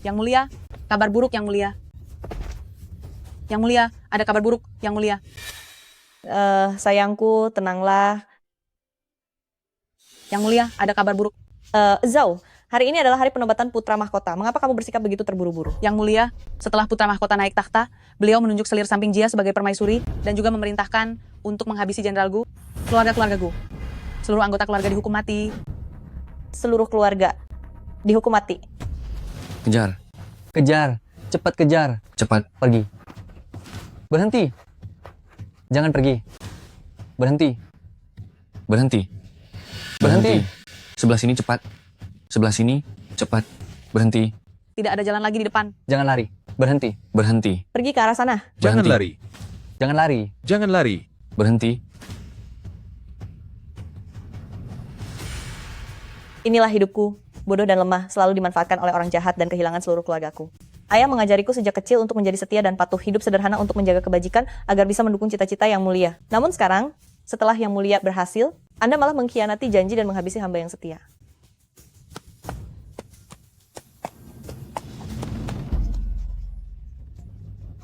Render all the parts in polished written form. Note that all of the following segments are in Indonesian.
Yang mulia, kabar buruk yang mulia. Yang mulia, ada kabar buruk yang mulia. Sayangku, tenanglah. Yang mulia, ada kabar buruk. Zhao, hari ini adalah hari penobatan putra mahkota. Mengapa kamu bersikap begitu terburu-buru? Yang mulia, setelah putra mahkota naik takhta, beliau menunjuk selir samping Jia sebagai permaisuri dan juga memerintahkan untuk menghabisi Jenderal Gu, keluarga-keluarga Gu. Seluruh anggota keluarga dihukum mati. Seluruh keluarga dihukum mati. Kejar. Kejar, cepat kejar. Cepat. Pergi. Berhenti. Jangan pergi. Berhenti. Berhenti. Berhenti. Sebelah sini cepat. Sebelah sini cepat. Berhenti. Tidak ada jalan lagi di depan. Jangan lari. Berhenti. Berhenti. Pergi ke arah sana. Jangan Berhenti. lari. Jangan lari. Jangan lari. Berhenti. Inilah hidupku, bodoh dan lemah, selalu dimanfaatkan oleh orang jahat dan kehilangan seluruh keluargaku. Ayah mengajariku sejak kecil untuk menjadi setia dan patuh, hidup sederhana untuk menjaga kebajikan agar bisa mendukung cita-cita yang mulia. Namun sekarang, setelah yang mulia berhasil, Anda malah mengkhianati janji dan menghabisi hamba yang setia.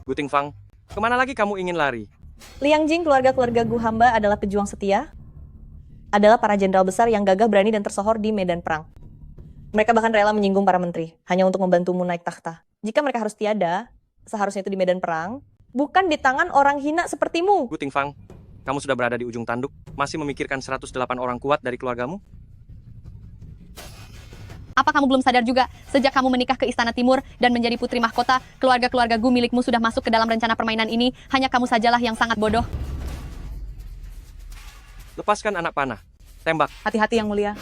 Guting Fang, kemana lagi kamu ingin lari? Liang Jing, keluarga-keluarga Gu hamba adalah pejuang setia, adalah para jenderal besar yang gagah, berani, dan tersohor di medan perang. Mereka bahkan rela menyinggung para menteri, hanya untuk membantumu naik takhta. Jika mereka harus tiada, seharusnya itu di medan perang, bukan di tangan orang hina sepertimu. Guting Fang, kamu sudah berada di ujung tanduk, masih memikirkan 108 orang kuat dari keluargamu? Apa kamu belum sadar juga, sejak kamu menikah ke Istana Timur dan menjadi putri mahkota, keluarga-keluarga Gu milikmu sudah masuk ke dalam rencana permainan ini, hanya kamu sajalah yang sangat bodoh. Lepaskan anak panah. Tembak. Hati-hati yang mulia.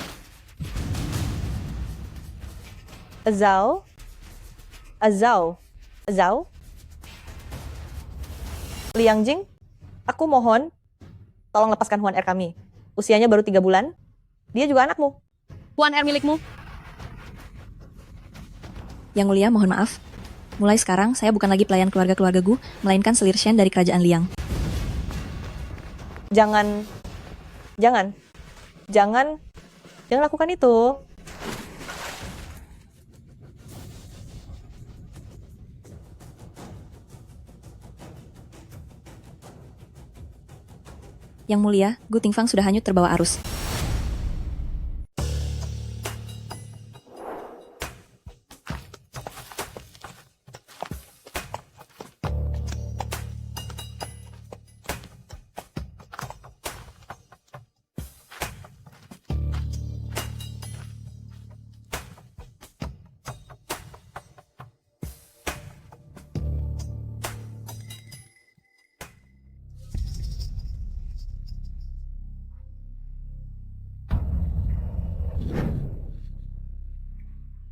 Zhao? Zhao? Liang Jing, aku mohon, tolong lepaskan Huan Er kami. Usianya baru 3 bulan, dia juga anakmu. Huan Er milikmu. Yang mulia, mohon maaf. Mulai sekarang, saya bukan lagi pelayan keluarga-keluarga Gu, melainkan selir Shen dari kerajaan Liang. Jangan lakukan itu. Yang mulia, Gu Tingfang sudah hanyut terbawa arus.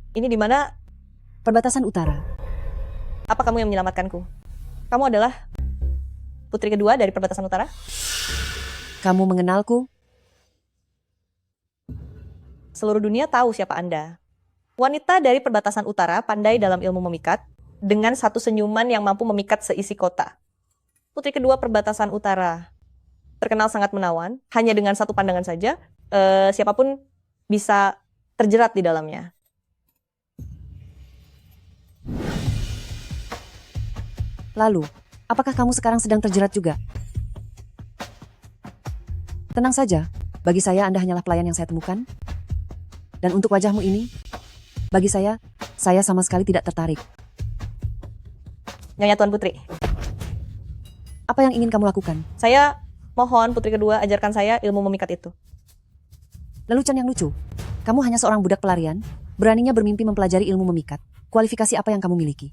Ini di mana? Perbatasan utara. Apa kamu yang menyelamatkanku? Kamu adalah putri kedua dari perbatasan utara? Kamu mengenalku? Seluruh dunia tahu siapa Anda. Wanita dari perbatasan utara pandai dalam ilmu memikat, dengan satu senyuman yang mampu memikat seisi kota. Putri kedua perbatasan utara terkenal sangat menawan, hanya dengan satu pandangan saja, siapapun bisa terjerat di dalamnya. Lalu, apakah kamu sekarang sedang terjerat juga? Tenang saja, bagi saya Anda hanyalah pelayan yang saya temukan. Dan untuk wajahmu ini, bagi saya sama sekali tidak tertarik. Nyonya Tuan Putri, Apa yang ingin kamu lakukan? saya mohon putri kedua ajarkan saya ilmu memikat itu. Lelucon yang lucu. Kamu hanya seorang budak pelarian, beraninya bermimpi mempelajari ilmu memikat. Kualifikasi apa yang kamu miliki?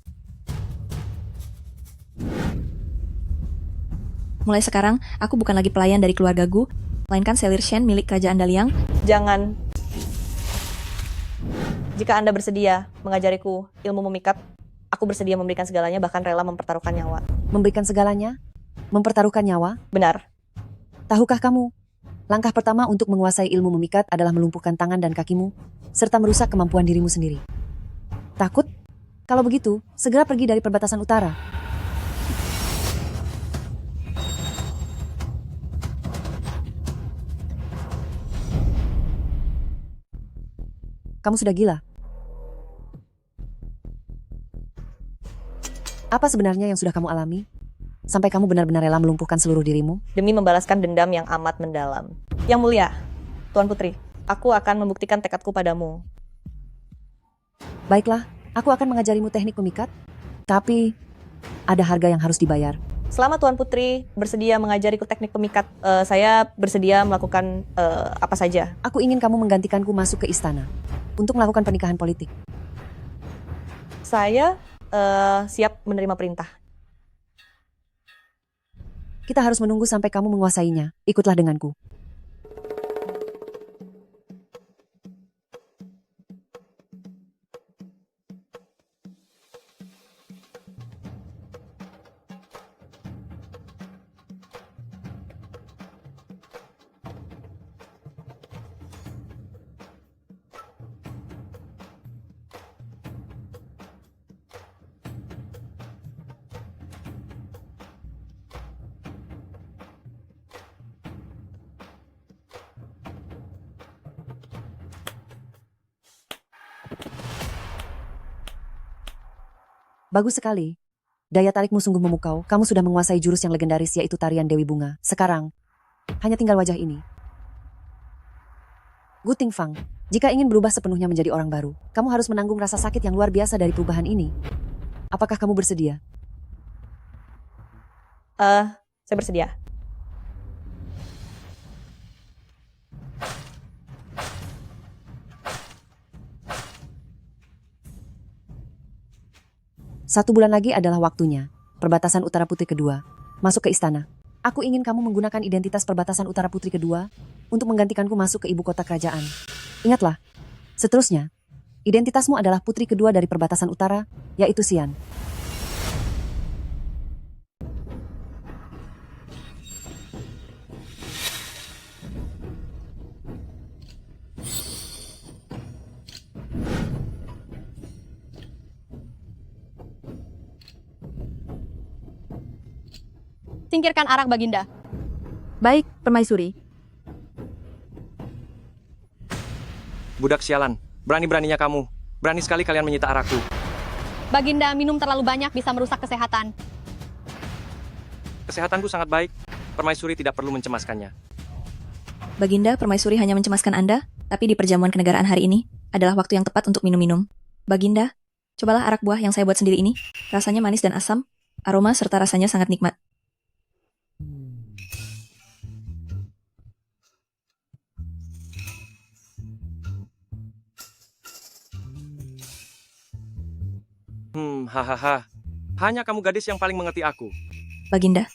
Mulai sekarang, aku bukan lagi pelayan dari keluarga Gu, melainkan selir Shen milik kerajaan Daliang. Jangan. Jika Anda bersedia mengajariku ilmu memikat, aku bersedia memberikan segalanya, bahkan rela mempertaruhkan nyawa. Memberikan segalanya? Mempertaruhkan nyawa? Benar. Tahukah kamu, langkah pertama untuk menguasai ilmu memikat adalah melumpuhkan tangan dan kakimu, serta merusak kemampuan dirimu sendiri. Takut? Kalau begitu, segera pergi dari perbatasan utara. Kamu sudah gila. Apa sebenarnya yang sudah kamu alami? Sampai kamu benar-benar rela melumpuhkan seluruh dirimu? Demi membalaskan dendam yang amat mendalam. Yang mulia, Tuan Putri, aku akan membuktikan tekadku padamu. Baiklah, aku akan mengajarimu teknik memikat. Tapi, ada harga yang harus dibayar. Selama Tuan Putri bersedia mengajariku teknik pemikat, saya bersedia melakukan apa saja. Aku ingin kamu menggantikanku masuk ke istana untuk melakukan pernikahan politik. Saya siap menerima perintah. Kita harus menunggu sampai kamu menguasainya. Ikutlah denganku. Bagus sekali. Daya tarikmu sungguh memukau. Kamu sudah menguasai jurus yang legendaris yaitu tarian Dewi Bunga. Sekarang, hanya tinggal wajah ini. Gu Tingfang, jika ingin berubah sepenuhnya menjadi orang baru, kamu harus menanggung rasa sakit yang luar biasa dari perubahan ini. Apakah kamu bersedia? Saya bersedia. Satu bulan lagi adalah waktunya. Perbatasan Utara Putri kedua. Masuk ke istana. Aku ingin kamu menggunakan identitas perbatasan Utara Putri kedua untuk menggantikanku masuk ke ibu kota kerajaan. Ingatlah, seterusnya, identitasmu adalah putri kedua dari perbatasan utara, yaitu Xian. Singkirkan arak Baginda. Baik, Permaisuri. Budak sialan, berani-beraninya kamu. Berani sekali kalian menyita arakku. Baginda, minum terlalu banyak bisa merusak kesehatan. Kesehatanku sangat baik. Permaisuri tidak perlu mencemaskannya. Baginda, Permaisuri hanya mencemaskan Anda, tapi di perjamuan kenegaraan hari ini adalah waktu yang tepat untuk minum-minum. Baginda, cobalah arak buah yang saya buat sendiri ini. Rasanya manis dan asam, aroma serta rasanya sangat nikmat. Hahaha. Hanya kamu gadis yang paling mengerti aku. Baginda,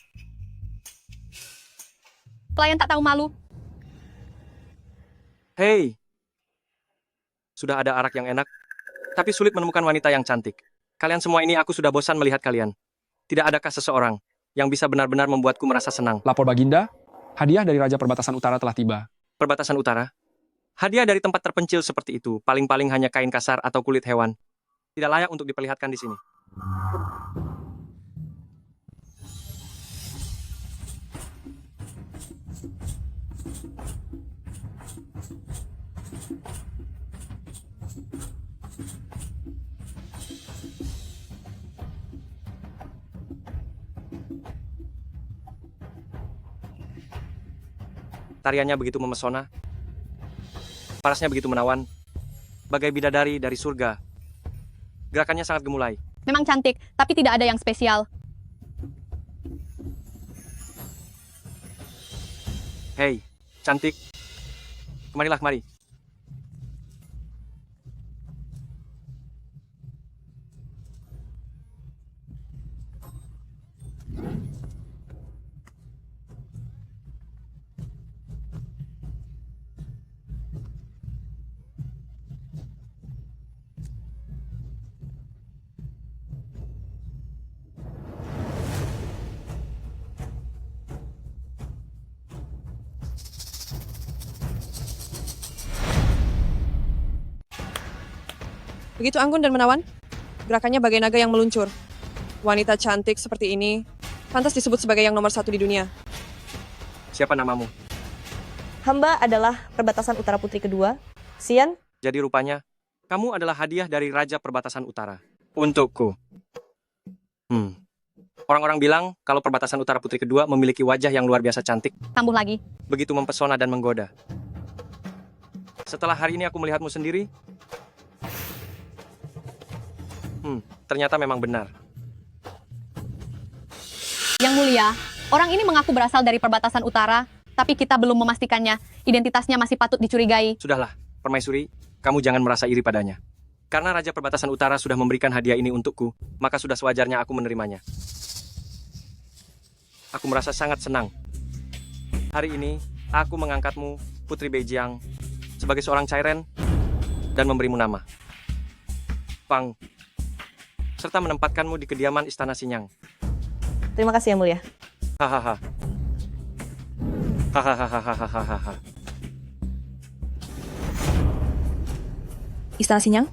Pelayan tak tahu malu. Hei. Sudah ada arak yang enak, tapi sulit menemukan wanita yang cantik. Kalian semua ini aku sudah bosan melihat kalian. Tidak adakah seseorang yang bisa benar-benar membuatku merasa senang? Lapor Baginda, hadiah dari Raja Perbatasan Utara telah tiba. Perbatasan Utara? Hadiah dari tempat terpencil seperti itu, paling-paling hanya kain kasar atau kulit hewan. Tidak layak untuk diperlihatkan di sini. Tariannya begitu memesona. Parasnya begitu menawan. Bagai bidadari dari surga. Gerakannya sangat gemulai. Memang cantik, tapi tidak ada yang spesial. Hei, cantik. Kemarilah, kemari. Begitu anggun dan menawan, gerakannya bagai naga yang meluncur. Wanita cantik seperti ini, pantas disebut sebagai yang nomor satu di dunia. Siapa namamu? Hamba adalah perbatasan Utara Putri kedua, Xian. Jadi rupanya, kamu adalah hadiah dari Raja Perbatasan Utara. Untukku. Orang-orang bilang kalau perbatasan utara putri kedua memiliki wajah yang luar biasa cantik, Kambuh lagi. begitu mempesona dan menggoda. Setelah hari ini aku melihatmu sendiri, ternyata memang benar. Yang mulia, orang ini mengaku berasal dari perbatasan utara, tapi kita belum memastikannya. Identitasnya masih patut dicurigai. Sudahlah, Permaisuri, kamu jangan merasa iri padanya. Karena Raja Perbatasan Utara sudah memberikan hadiah ini untukku, maka sudah sewajarnya aku menerimanya. Aku merasa sangat senang. Hari ini, aku mengangkatmu, Putri Beijiang, sebagai seorang Cairen, dan memberimu nama. Pang, serta menempatkanmu di kediaman Istana Sinyang. Terima kasih Yang Mulia. Hahaha. Hahaha. Istana Sinyang?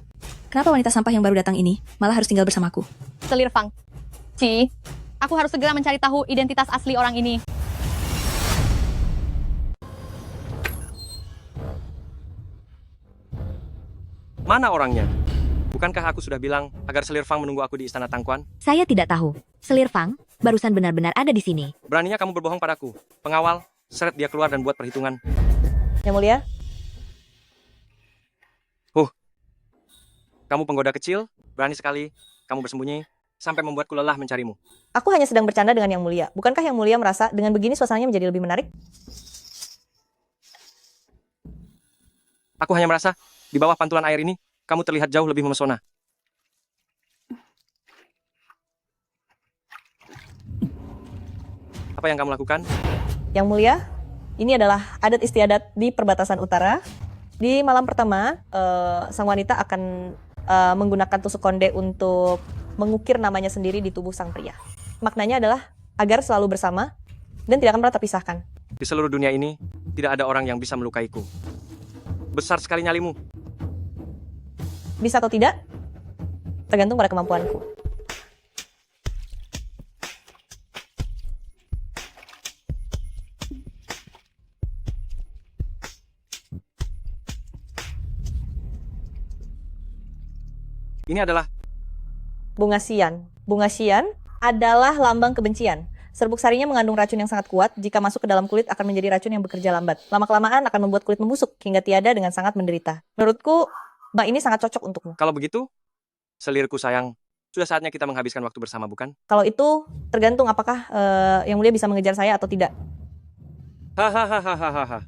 Kenapa wanita sampah yang baru datang ini malah harus tinggal bersamaku? Selir Fang. Ci, aku harus segera mencari tahu identitas asli orang ini. Mana orangnya? Bukankah aku sudah bilang agar Selir Fang menunggu aku di Istana Tangkuan? Saya tidak tahu. Selir Fang, barusan benar-benar ada di sini. Beraninya kamu berbohong padaku. Pengawal, seret dia keluar dan buat perhitungan. Yang Mulia, Kamu penggoda kecil, berani sekali. Kamu bersembunyi, sampai membuatku lelah mencarimu. aku hanya sedang bercanda dengan Yang Mulia. Bukankah Yang Mulia merasa dengan begini suasananya menjadi lebih menarik? Aku hanya merasa, di bawah pantulan air ini, kamu terlihat jauh lebih memesona. Apa yang kamu lakukan? Yang Mulia, ini adalah adat istiadat di perbatasan utara. Di malam pertama, sang wanita akan menggunakan tusuk konde untuk mengukir namanya sendiri di tubuh sang pria. Maknanya adalah agar selalu bersama dan tidak akan pernah terpisahkan. Di seluruh dunia ini, tidak ada orang yang bisa melukaiku. Besar sekali nyalimu. Bisa atau tidak, tergantung pada kemampuanku. Ini adalah Bunga sian. Bunga sian adalah lambang kebencian. Serbuk sarinya mengandung racun yang sangat kuat. Jika masuk ke dalam kulit akan menjadi racun yang bekerja lambat. Lama-kelamaan akan membuat kulit membusuk hingga tiada dengan sangat menderita. Menurutku, mbak ini sangat cocok untukmu. kalau begitu, selirku sayang, sudah saatnya kita menghabiskan waktu bersama, bukan? Kalau itu tergantung apakah Yang Mulia bisa mengejar saya atau tidak. Hahaha.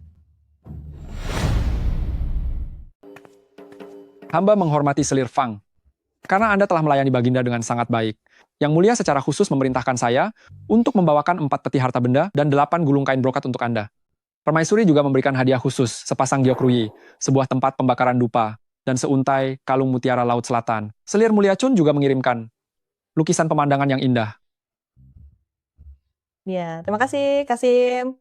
Hamba menghormati Selir Fang. Karena Anda telah melayani Baginda dengan sangat baik. Yang Mulia secara khusus memerintahkan saya untuk membawakan 4 peti harta benda dan 8 gulung kain brokat untuk Anda. Permaisuri juga memberikan hadiah khusus, sepasang Gyeokruyi, sebuah tempat pembakaran dupa, dan seuntai kalung mutiara Laut Selatan. Selir Mulia Chun juga mengirimkan lukisan pemandangan yang indah. Ya, terima kasih, Kasim.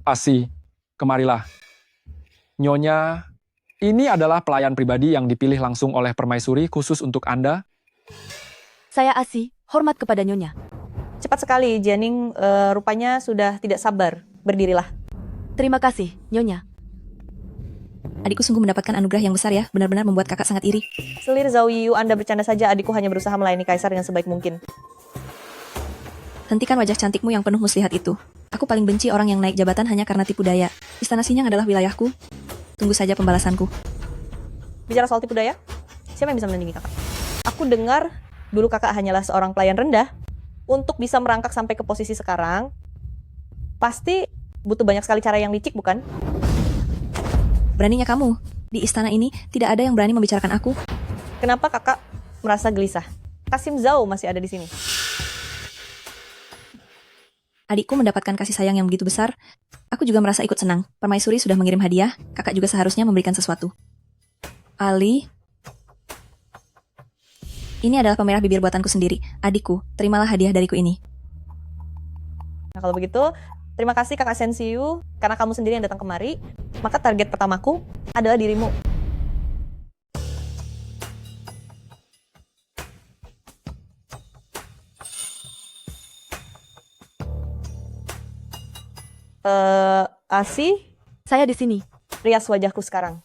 Pasi, kemarilah. Nyonya, ini adalah pelayan pribadi yang dipilih langsung oleh Permaisuri khusus untuk Anda. Saya Asi, hormat kepada Nyonya. Cepat sekali, Jianing rupanya sudah tidak sabar. Berdirilah. Terima kasih, Nyonya. Adikku sungguh mendapatkan anugerah yang besar ya, benar-benar membuat kakak sangat iri. Selir Zhao Yiyu, Anda bercanda saja. Adikku hanya berusaha melayani kaisar dengan sebaik mungkin. Hentikan wajah cantikmu yang penuh muslihat itu. Aku paling benci orang yang naik jabatan hanya karena tipu daya. Istana Sinyang adalah wilayahku. Tunggu saja pembalasanku. Bicara soal tipu daya, siapa yang bisa menandingi kakak? Aku dengar dulu kakak hanyalah seorang pelayan rendah. Untuk bisa merangkak sampai ke posisi sekarang, pasti butuh banyak sekali cara yang licik, bukan? Beraninya kamu. Di istana ini tidak ada yang berani membicarakan aku. Kenapa kakak merasa gelisah? Kasim Zhao masih ada di sini. Adikku mendapatkan kasih sayang yang begitu besar. Aku juga merasa ikut senang. Permaisuri sudah mengirim hadiah. Kakak juga seharusnya memberikan sesuatu. Ali, ini adalah pemerah bibir buatanku sendiri. Adikku, terimalah hadiah dariku ini. Nah kalau begitu, terima kasih kakak Sensiu. Karena kamu sendiri yang datang kemari, maka target pertamaku adalah dirimu. Asi, Saya di sini. rias wajahku sekarang.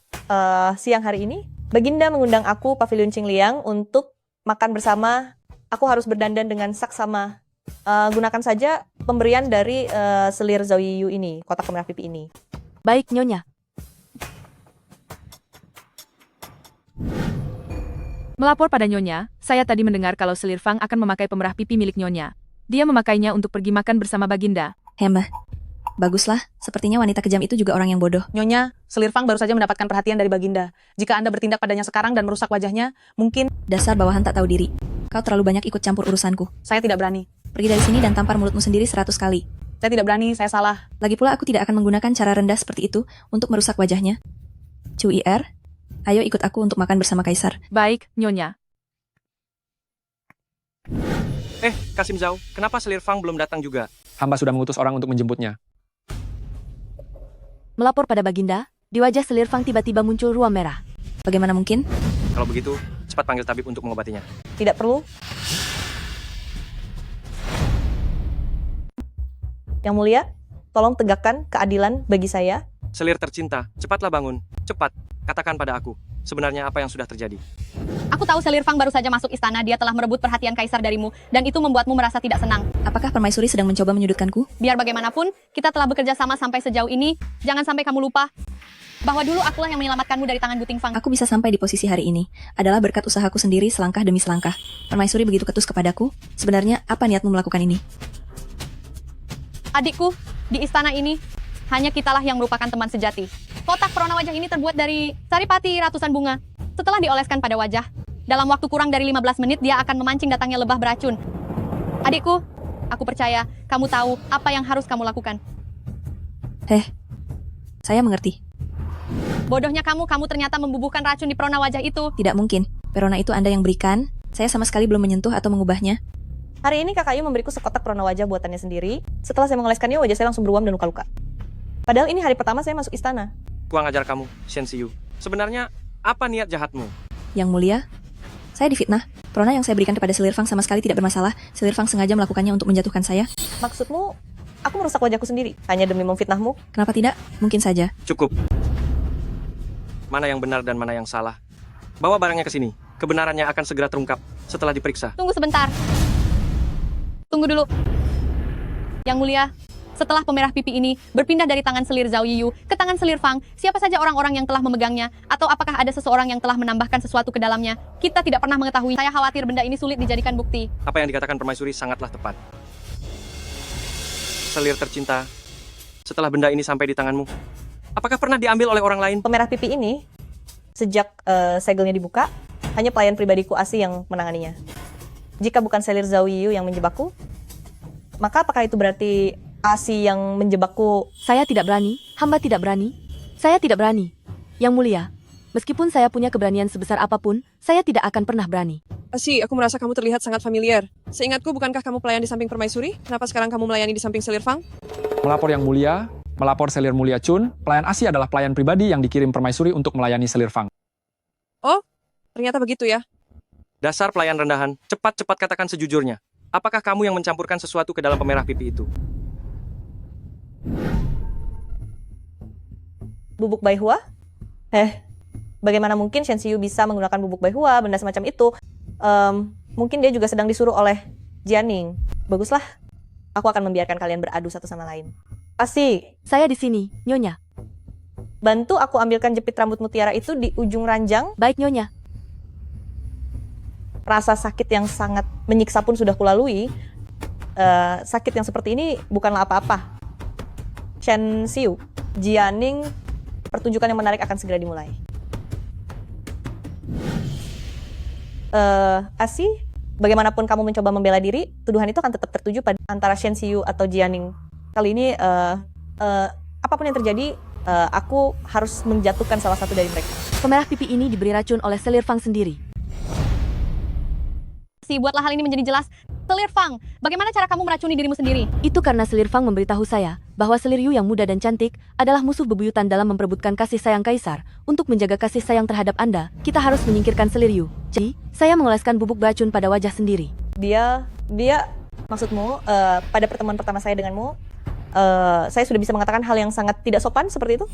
Siang hari ini, Baginda mengundang aku Pavilion Qingliang untuk makan bersama aku harus berdandan dengan saksama. Gunakan saja pemberian dari selir Zhao Yiyu ini, kotak pemerah pipi ini. Baik, Nyonya. Melapor pada Nyonya, saya tadi mendengar kalau selir Fang akan memakai pemerah pipi milik Nyonya. Dia memakainya untuk pergi makan bersama Baginda. Hembah. Baguslah, sepertinya wanita kejam itu juga orang yang bodoh. Nyonya, selir Fang baru saja mendapatkan perhatian dari Baginda. Jika Anda bertindak padanya sekarang dan merusak wajahnya, mungkin... Dasar bawahan tak tahu diri. Kau terlalu banyak ikut campur urusanku. Saya tidak berani. Pergi dari sini dan tampar mulutmu sendiri 100 kali. Saya tidak berani, saya salah. Lagi pula aku tidak akan menggunakan cara rendah seperti itu untuk merusak wajahnya. Chu Ir, ayo ikut aku untuk makan bersama Kaisar. Baik, Nyonya. Kasim Zhao, kenapa selir Fang belum datang juga? Hamba sudah mengutus orang untuk menjemputnya. Melapor pada Baginda, di wajah selir Fang tiba-tiba muncul ruam merah. Bagaimana mungkin? Kalau begitu, cepat panggil tabib untuk mengobatinya. Tidak perlu. Yang mulia, tolong tegakkan keadilan bagi saya. Selir tercinta, cepatlah bangun. Cepat, katakan pada aku, sebenarnya apa yang sudah terjadi? Aku tahu selir Fang baru saja masuk istana, dia telah merebut perhatian Kaisar darimu, dan itu membuatmu merasa tidak senang. Apakah Permaisuri sedang mencoba menyudutkanku? Biar bagaimanapun, kita telah bekerja sama sampai sejauh ini, jangan sampai kamu lupa bahwa dulu akulah yang menyelamatkanmu dari tangan Guting Fang. Aku bisa sampai di posisi hari ini adalah berkat usahaku sendiri selangkah demi selangkah. Permaisuri begitu ketus kepadaku. Sebenarnya apa niatmu melakukan ini? Adikku, di istana ini, hanya kitalah yang merupakan teman sejati. Kotak perona wajah ini terbuat dari saripati ratusan bunga. Setelah dioleskan pada wajah, dalam waktu kurang dari 15 menit dia akan memancing datangnya lebah beracun. Adikku, aku percaya kamu tahu apa yang harus kamu lakukan. Saya mengerti. Bodohnya kamu ternyata membubuhkan racun di perona wajah itu. Tidak mungkin. Perona itu Anda yang berikan. Saya sama sekali belum menyentuh atau mengubahnya. Hari ini Kakak Yu memberiku sekotak perona wajah buatannya sendiri. Setelah saya mengoleskannya, wajah saya langsung beruam dan luka-luka. Padahal ini hari pertama saya masuk istana. Kuang ajar kamu, Shen Xiu. Sebenarnya, apa niat jahatmu? Yang mulia, saya difitnah. Perona yang saya berikan kepada selir Fang sama sekali tidak bermasalah. Selir Fang sengaja melakukannya untuk menjatuhkan saya. Maksudmu, aku merusak wajahku sendiri hanya demi memfitnahmu? Kenapa tidak? Mungkin saja. Cukup. Mana yang benar dan mana yang salah? Bawa barangnya ke sini. Kebenarannya akan segera terungkap setelah diperiksa. Tunggu sebentar. Tunggu dulu. Yang mulia, setelah pemerah pipi ini berpindah dari tangan selir Zhao Yiyu ke tangan selir Fang, siapa saja orang-orang yang telah memegangnya, atau apakah ada seseorang yang telah menambahkan sesuatu ke dalamnya, kita tidak pernah mengetahui. Saya khawatir benda ini sulit dijadikan bukti. Apa yang dikatakan Permaisuri sangatlah tepat. Selir tercinta, setelah benda ini sampai di tanganmu, apakah pernah diambil oleh orang lain? Pemerah pipi ini, sejak segelnya dibuka, hanya pelayan pribadiku Asi yang menanganinya. Jika bukan selir Zhao Yiyu yang menjebakku, maka apakah itu berarti Asi yang menjebakku? Saya tidak berani, hamba tidak berani. Saya tidak berani. Yang mulia, meskipun saya punya keberanian sebesar apapun, saya tidak akan pernah berani. Asi, aku merasa kamu terlihat sangat familiar. Seingatku, bukankah kamu pelayan di samping Permaisuri? Kenapa sekarang kamu melayani di samping selir Fang? Melapor yang mulia, melapor selir mulia Chun, pelayan Asi adalah pelayan pribadi yang dikirim Permaisuri untuk melayani selir Fang. Oh, ternyata begitu ya. Dasar pelayan rendahan, cepat-cepat katakan sejujurnya. Apakah kamu yang mencampurkan sesuatu ke dalam pemerah pipi itu? Bubuk baihua? Bagaimana mungkin Shen Xiu bisa menggunakan bubuk baihua, benda semacam itu? Mungkin dia juga sedang disuruh oleh Jianing. Baguslah, aku akan membiarkan kalian beradu satu sama lain. Asi, Saya di sini, Nyonya. bantu aku ambilkan jepit rambut mutiara itu di ujung ranjang. Baik, Nyonya. Rasa sakit yang sangat menyiksa pun sudah kulalui. Sakit yang seperti ini bukanlah apa-apa. Shen Xiu, Jianing, pertunjukan yang menarik akan segera dimulai. Asi, bagaimanapun kamu mencoba membela diri, tuduhan itu akan tetap tertuju pada antara Shen Xiu atau Jianing. Kali ini, apapun yang terjadi, aku harus menjatuhkan salah satu dari mereka. Pemerah pipi ini diberi racun oleh selir Fang sendiri. Buatlah hal ini menjadi jelas. Selir Fang, bagaimana cara kamu meracuni dirimu sendiri? Itu karena selir Fang memberitahu saya bahwa selir Yu yang muda dan cantik adalah musuh bebuyutan dalam memperebutkan kasih sayang Kaisar. Untuk menjaga kasih sayang terhadap Anda, kita harus menyingkirkan selir Yu. Jadi, saya mengoleskan bubuk beracun pada wajah sendiri. Dia, maksudmu, pada pertemuan pertama saya denganmu, saya sudah bisa mengatakan hal yang sangat tidak sopan seperti itu?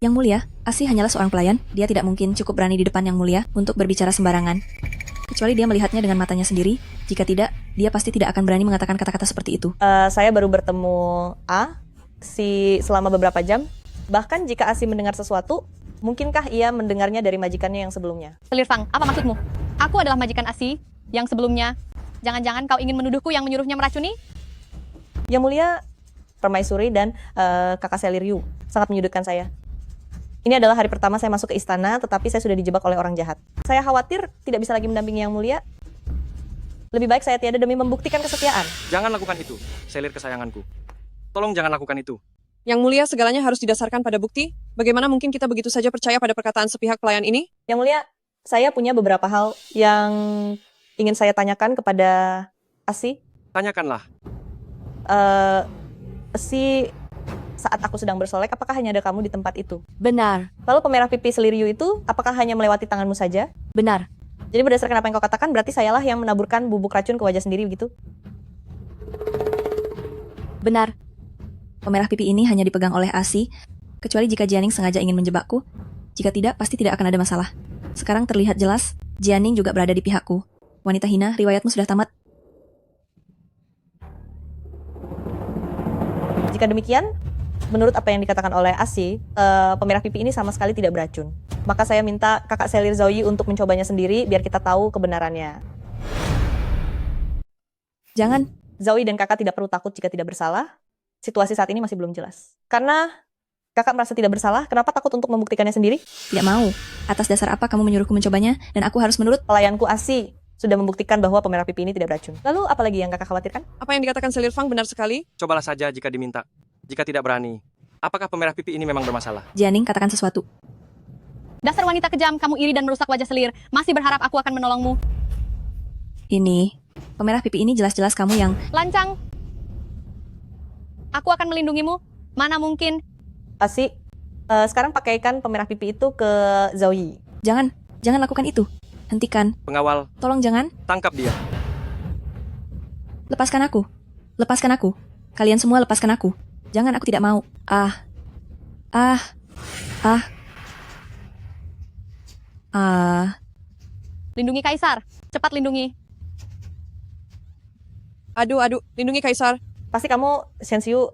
Yang mulia, Asi hanyalah seorang pelayan. Dia tidak mungkin cukup berani di depan yang mulia untuk berbicara sembarangan. Kecuali dia melihatnya dengan matanya sendiri, jika tidak, dia pasti tidak akan berani mengatakan kata-kata seperti itu. Saya baru bertemu selama beberapa jam. Bahkan jika Asi mendengar sesuatu, mungkinkah ia mendengarnya dari majikannya yang sebelumnya? Selir Fang, apa maksudmu? Aku adalah majikan Asi yang sebelumnya. Jangan-jangan kau ingin menuduhku yang menyuruhnya meracuni? Yang mulia, Permaisuri dan kakak Selir Yu sangat menyudutkan saya. Ini adalah hari pertama saya masuk ke istana, tetapi saya sudah dijebak oleh orang jahat. Saya khawatir tidak bisa lagi mendampingi Yang Mulia. Lebih baik saya tiada demi membuktikan kesetiaan. Jangan lakukan itu, Selir kesayanganku. Tolong jangan lakukan itu. Yang mulia, segalanya harus didasarkan pada bukti. Bagaimana mungkin kita begitu saja percaya pada perkataan sepihak pelayan ini? Yang Mulia, saya punya beberapa hal yang ingin saya tanyakan kepada Asi. Tanyakanlah. Asi, saat aku sedang bersolek, apakah hanya ada kamu di tempat itu? Benar, Lalu pemerah pipi Selir Yu itu, apakah hanya melewati tanganmu saja? benar. Jadi berdasarkan apa yang kau katakan, berarti sayalah yang menaburkan bubuk racun ke wajah sendiri begitu? Benar. Pemerah pipi ini hanya dipegang oleh Asi, kecuali jika Jianing sengaja ingin menjebakku. Jika tidak, pasti tidak akan ada masalah. Sekarang terlihat jelas, Jianing juga berada di pihakku. Wanita hina, riwayatmu sudah tamat. Jika demikian, menurut apa yang dikatakan oleh Asi, pemerah pipi ini sama sekali tidak beracun. Maka saya minta kakak Selir Zhouyi untuk mencobanya sendiri, biar kita tahu kebenarannya. Jangan. Zhouyi dan kakak tidak perlu takut jika tidak bersalah. Situasi saat ini masih belum jelas. Karena kakak merasa tidak bersalah, kenapa takut untuk membuktikannya sendiri? Tidak mau. Atas dasar apa kamu menyuruhku mencobanya, dan aku harus menurut? Pelayanku Asi sudah membuktikan bahwa pemerah pipi ini tidak beracun. Lalu apa lagi yang kakak khawatirkan? Apa yang dikatakan Selir Fang benar sekali? Cobalah saja jika diminta. Jika tidak berani, apakah pemerah pipi ini memang bermasalah? Jianing, katakan sesuatu. Dasar wanita kejam, kamu iri dan merusak wajah Selir. Masih berharap aku akan menolongmu. Ini, pemerah pipi ini jelas-jelas kamu yang... Lancang. Aku akan melindungimu. Mana mungkin. Asi, sekarang pakaikan pemerah pipi itu ke Zhouyi. Jangan lakukan itu. Hentikan. Pengawal, Tolong jangan. tangkap dia. Lepaskan aku. Lepaskan aku. Kalian semua lepaskan aku. Jangan, aku tidak mau. Lindungi Kaisar. Cepat lindungi. Aduh, lindungi Kaisar. Pasti kamu, Shenxiu,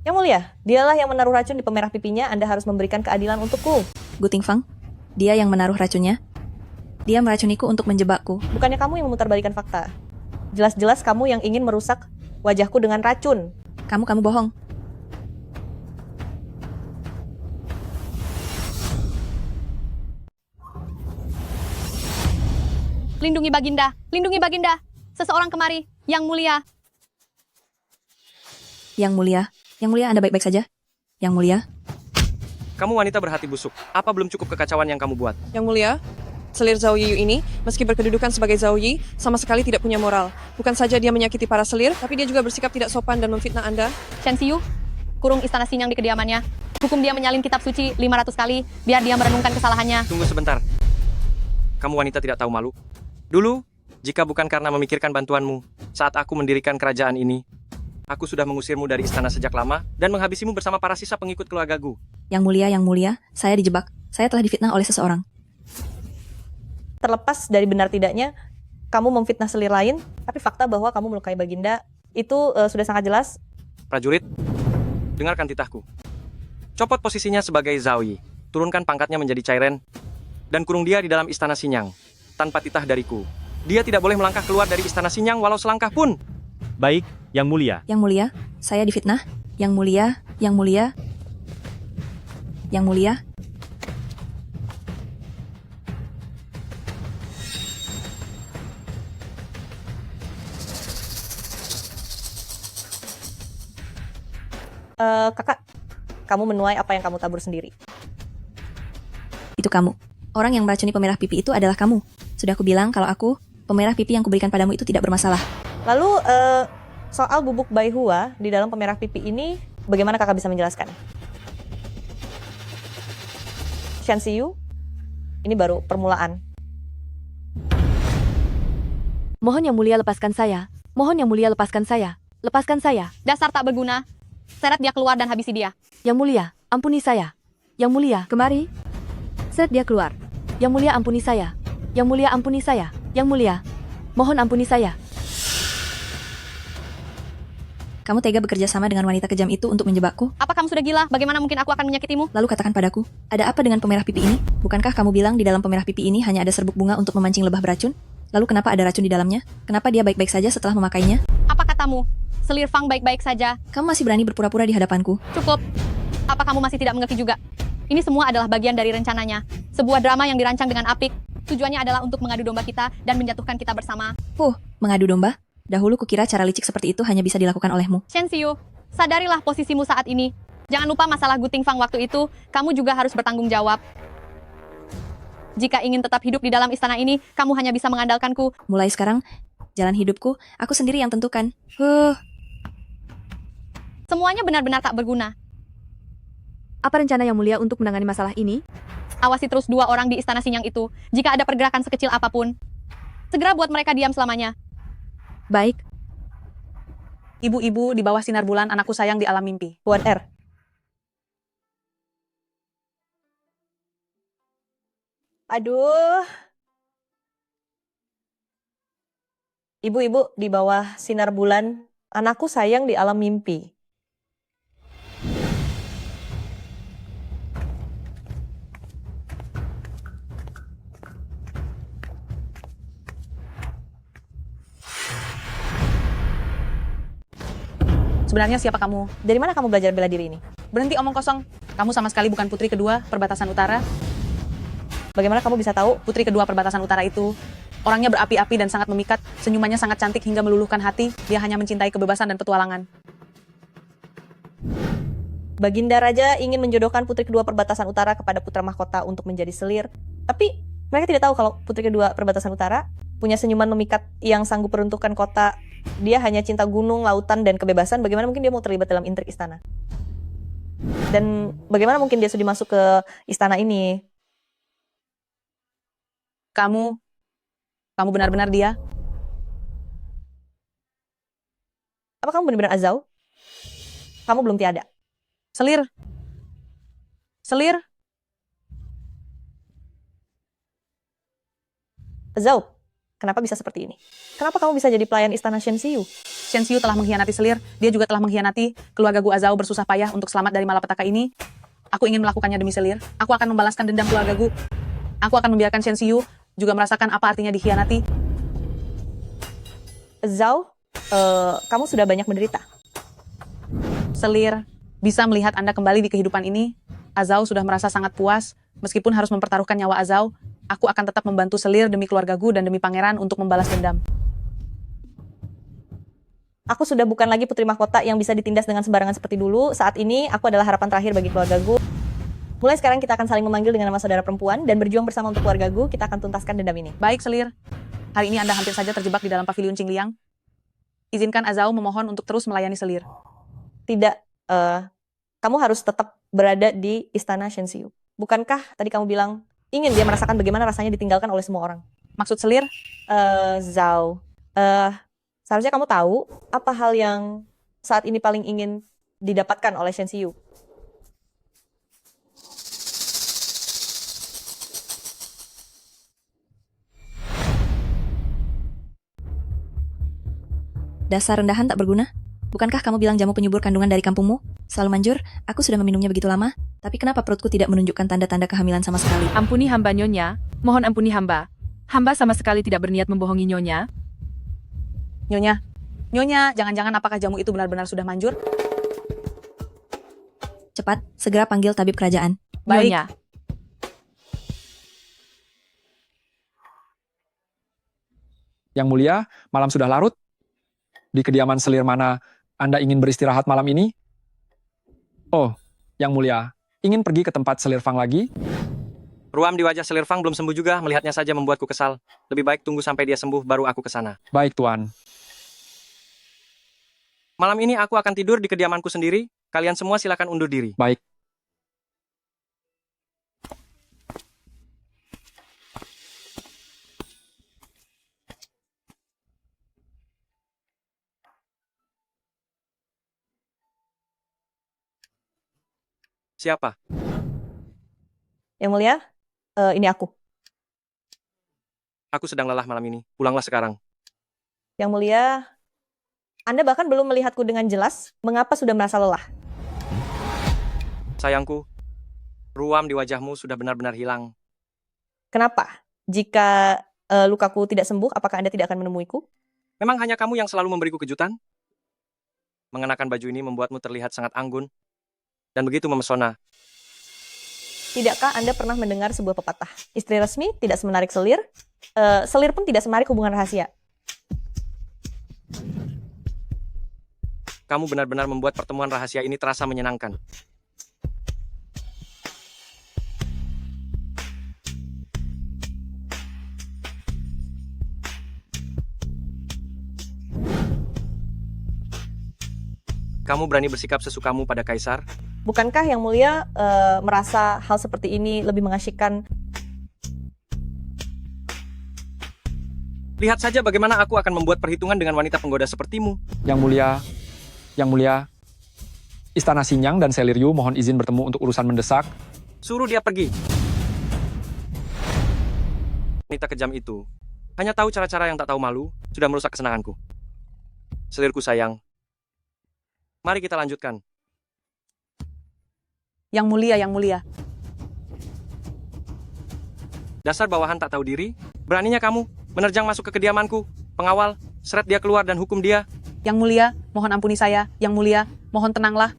Yang Mulia, dialah yang menaruh racun di pemerah pipinya, Anda harus memberikan keadilan untukku. Guting Fang, dia yang menaruh racunnya. Dia meracuniku untuk menjebakku. Bukannya kamu yang memutarbalikkan fakta. Jelas-jelas kamu yang ingin merusak wajahku dengan racun. Kamu bohong. Lindungi Baginda. Lindungi Baginda. Seseorang kemari. Yang Mulia. Yang Mulia, Anda baik-baik saja? Yang Mulia? Kamu wanita berhati busuk. Apa belum cukup kekacauan yang kamu buat? Yang mulia, Selir Zhouyi ini, meski berkedudukan sebagai Zhouyi, sama sekali tidak punya moral. Bukan saja dia menyakiti para selir, tapi dia juga bersikap tidak sopan dan memfitnah Anda. Shenxiu, kurung istana Xinyang di kediamannya. Hukum dia menyalin kitab suci 500 kali, biar dia merenungkan kesalahannya. Tunggu sebentar. Kamu wanita tidak tahu malu? Dulu, jika bukan karena memikirkan bantuanmu, saat aku mendirikan kerajaan ini, aku sudah mengusirmu dari istana sejak lama dan menghabisimu bersama para sisa pengikut keluargaku. Yang Mulia, saya dijebak. Saya telah difitnah oleh seseorang. Terlepas dari benar tidaknya, kamu memfitnah selir lain, tapi fakta bahwa kamu melukai Baginda, itu sudah sangat jelas. Prajurit, dengarkan titahku. Copot posisinya sebagai Zhouyi, turunkan pangkatnya menjadi Cairen, dan kurung dia di dalam istana Xinyang, tanpa titah dariku. Dia tidak boleh melangkah keluar dari istana Xinyang walau selangkah pun. Baik, Yang Mulia. Yang Mulia, saya difitnah. Yang Mulia. Kakak, kamu menuai apa yang kamu tabur sendiri. Itu kamu. Orang yang meracuni pemerah pipi itu adalah kamu. Sudah aku bilang kalau aku, pemerah pipi yang kuberikan padamu itu tidak bermasalah. Lalu, soal bubuk baihua di dalam pemerah pipi ini, bagaimana kakak bisa menjelaskan? Shenxiu, ini baru permulaan. Mohon Yang Mulia lepaskan saya. Mohon Yang Mulia lepaskan saya. Lepaskan saya. Dasar tak berguna. Seret dia keluar dan habisi dia. Yang Mulia, ampuni saya. Yang Mulia, kemari. Seret dia keluar. Yang Mulia, ampuni saya. Yang Mulia ampuni saya. Yang Mulia, mohon ampuni saya. Kamu tega bekerja sama dengan wanita kejam itu untuk menjebakku? Apa kamu sudah gila? Bagaimana mungkin aku akan menyakitimu? Lalu katakan padaku, ada apa dengan pemerah pipi ini? Bukankah kamu bilang di dalam pemerah pipi ini hanya ada serbuk bunga untuk memancing lebah beracun? Lalu kenapa ada racun di dalamnya? Kenapa dia baik-baik saja setelah memakainya? Apa katamu? Selir Fang baik-baik saja. Kamu masih berani berpura-pura di hadapanku? Cukup. Apa kamu masih tidak mengerti juga? Ini semua adalah bagian dari rencananya. Sebuah drama yang dirancang dengan apik. Tujuannya adalah untuk mengadu domba kita dan menjatuhkan kita bersama. Mengadu domba? Dahulu kukira cara licik seperti itu hanya bisa dilakukan olehmu. Shen Xiu, sadarilah posisimu saat ini. Jangan lupa masalah Guting Fang waktu itu, kamu juga harus bertanggung jawab. Jika ingin tetap hidup di dalam istana ini, kamu hanya bisa mengandalkanku. Mulai sekarang, jalan hidupku, aku sendiri yang tentukan. Semuanya benar-benar tak berguna. Apa rencana Yang Mulia untuk menangani masalah ini? Awasi terus dua orang di istana Sinyang itu. Jika ada pergerakan sekecil apapun, segera buat mereka diam selamanya. Baik. Ibu-ibu di bawah sinar bulan, anakku sayang di alam mimpi. Tuan R. Aduh. Ibu-ibu di bawah sinar bulan, anakku sayang di alam mimpi. Sebenarnya siapa kamu? Dari mana kamu belajar bela diri ini? Berhenti omong kosong. Kamu sama sekali bukan putri kedua perbatasan utara. Bagaimana kamu bisa tahu? Putri kedua perbatasan utara itu orangnya berapi-api dan sangat memikat. Senyumannya sangat cantik hingga meluluhkan hati. Dia hanya mencintai kebebasan dan petualangan. Baginda Raja ingin menjodohkan putri kedua perbatasan utara kepada putra mahkota untuk menjadi selir. Tapi mereka tidak tahu kalau putri kedua perbatasan utara punya senyuman memikat yang sanggup meruntuhkan kota. Dia hanya cinta gunung, lautan, dan kebebasan. Bagaimana mungkin dia mau terlibat dalam intrik istana? Dan bagaimana mungkin dia sudah masuk ke istana ini? Kamu benar-benar dia? Apa kamu benar-benar Azau? Kamu belum tiada. Selir. Azau, kenapa bisa seperti ini? Kenapa kamu bisa jadi pelayan istana Shen Xiu? Shen Xiu telah mengkhianati Selir. Dia juga telah mengkhianati keluarga Gu Azao bersusah payah untuk selamat dari malapetaka ini. Aku ingin melakukannya demi Selir. Aku akan membalaskan dendam keluarga Gu. Aku akan membiarkan Shen Xiu juga merasakan apa artinya dikhianati. Zhao, kamu sudah banyak menderita. Selir, bisa melihat Anda kembali di kehidupan ini. Azao sudah merasa sangat puas. Meskipun harus mempertaruhkan nyawa Azao, aku akan tetap membantu Selir demi keluarga Gu dan demi pangeran untuk membalas dendam. Aku sudah bukan lagi putri mahkota yang bisa ditindas dengan sembarangan seperti dulu. Saat ini, aku adalah harapan terakhir bagi keluarga Gu. Mulai sekarang kita akan saling memanggil dengan nama saudara perempuan dan berjuang bersama untuk keluarga Gu. Kita akan tuntaskan dendam ini. Baik, Selir. Hari ini Anda hampir saja terjebak di dalam pavilion Qingliang. Izinkan Azao memohon untuk terus melayani Selir. Tidak, kamu harus tetap berada di istana Shen Xiu. Bukankah tadi kamu bilang ingin dia merasakan bagaimana rasanya ditinggalkan oleh semua orang? Maksud Selir? Zhao, seharusnya kamu tahu apa hal yang saat ini paling ingin didapatkan oleh Shen Xiu. Dasar rendahan tak berguna. Bukankah kamu bilang jamu penyubur kandungan dari kampungmu? Selalu manjur, aku sudah meminumnya begitu lama, tapi kenapa perutku tidak menunjukkan tanda-tanda kehamilan sama sekali? Ampuni hamba Nyonya, mohon ampuni hamba. Hamba sama sekali tidak berniat membohongi Nyonya. Nyonya, jangan-jangan apakah jamu itu benar-benar sudah manjur? Cepat, segera panggil tabib kerajaan. Baik. Nyonya. Yang Mulia, malam sudah larut. Di kediaman Selir mana Anda ingin beristirahat malam ini? Oh, Yang Mulia, ingin pergi ke tempat Selir Fang lagi? Ruam di wajah Selir Fang belum sembuh juga, melihatnya saja membuatku kesal. Lebih baik tunggu sampai dia sembuh baru aku ke sana. Baik, Tuan. Malam ini aku akan tidur di kediamanku sendiri. Kalian semua silakan undur diri. Baik. Siapa? Yang Mulia, ini aku. Aku sedang lelah malam ini. Pulanglah sekarang. Yang mulia, Anda bahkan belum melihatku dengan jelas. Mengapa sudah merasa lelah? Sayangku, ruam di wajahmu sudah benar-benar hilang. Kenapa? Jika lukaku tidak sembuh, apakah Anda tidak akan menemuiku? Memang hanya kamu yang selalu memberiku kejutan? Mengenakan baju ini membuatmu terlihat sangat anggun dan begitu memesona. Tidakkah Anda pernah mendengar sebuah pepatah? Istri resmi tidak semenarik selir, selir pun tidak semenarik hubungan rahasia. Kamu benar-benar membuat pertemuan rahasia ini terasa menyenangkan. Kamu berani bersikap sesukamu pada Kaisar? Bukankah Yang Mulia merasa hal seperti ini lebih mengasyikkan? Lihat saja bagaimana aku akan membuat perhitungan dengan wanita penggoda sepertimu. Yang mulia, Istana Sinyang dan Selir Yu mohon izin bertemu untuk urusan mendesak. Suruh dia pergi. Wanita kejam itu hanya tahu cara-cara yang tak tahu malu, sudah merusak kesenanganku. Selirku sayang. Mari kita lanjutkan. Yang mulia. Dasar bawahan tak tahu diri, beraninya kamu menerjang masuk ke kediamanku. Pengawal, seret dia keluar dan hukum dia. Yang mulia, mohon ampuni saya. Yang mulia, mohon tenanglah.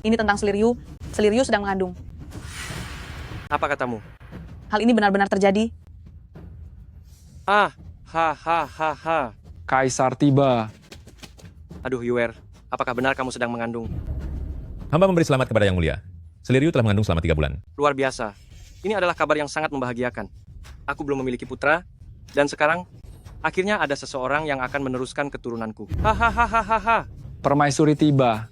Ini tentang Selir Yu. Selir Yu sedang mengandung. Apa katamu? Hal ini benar-benar terjadi. Ha. Kaisar tiba. Aduh, Yuer, apakah benar kamu sedang mengandung? Hamba memberi selamat kepada Yang Mulia. Selir Yu telah mengandung selama 3 bulan. Luar biasa. Ini adalah kabar yang sangat membahagiakan. Aku belum memiliki putra, dan sekarang akhirnya ada seseorang yang akan meneruskan keturunanku. Hahaha. Permaisuri tiba.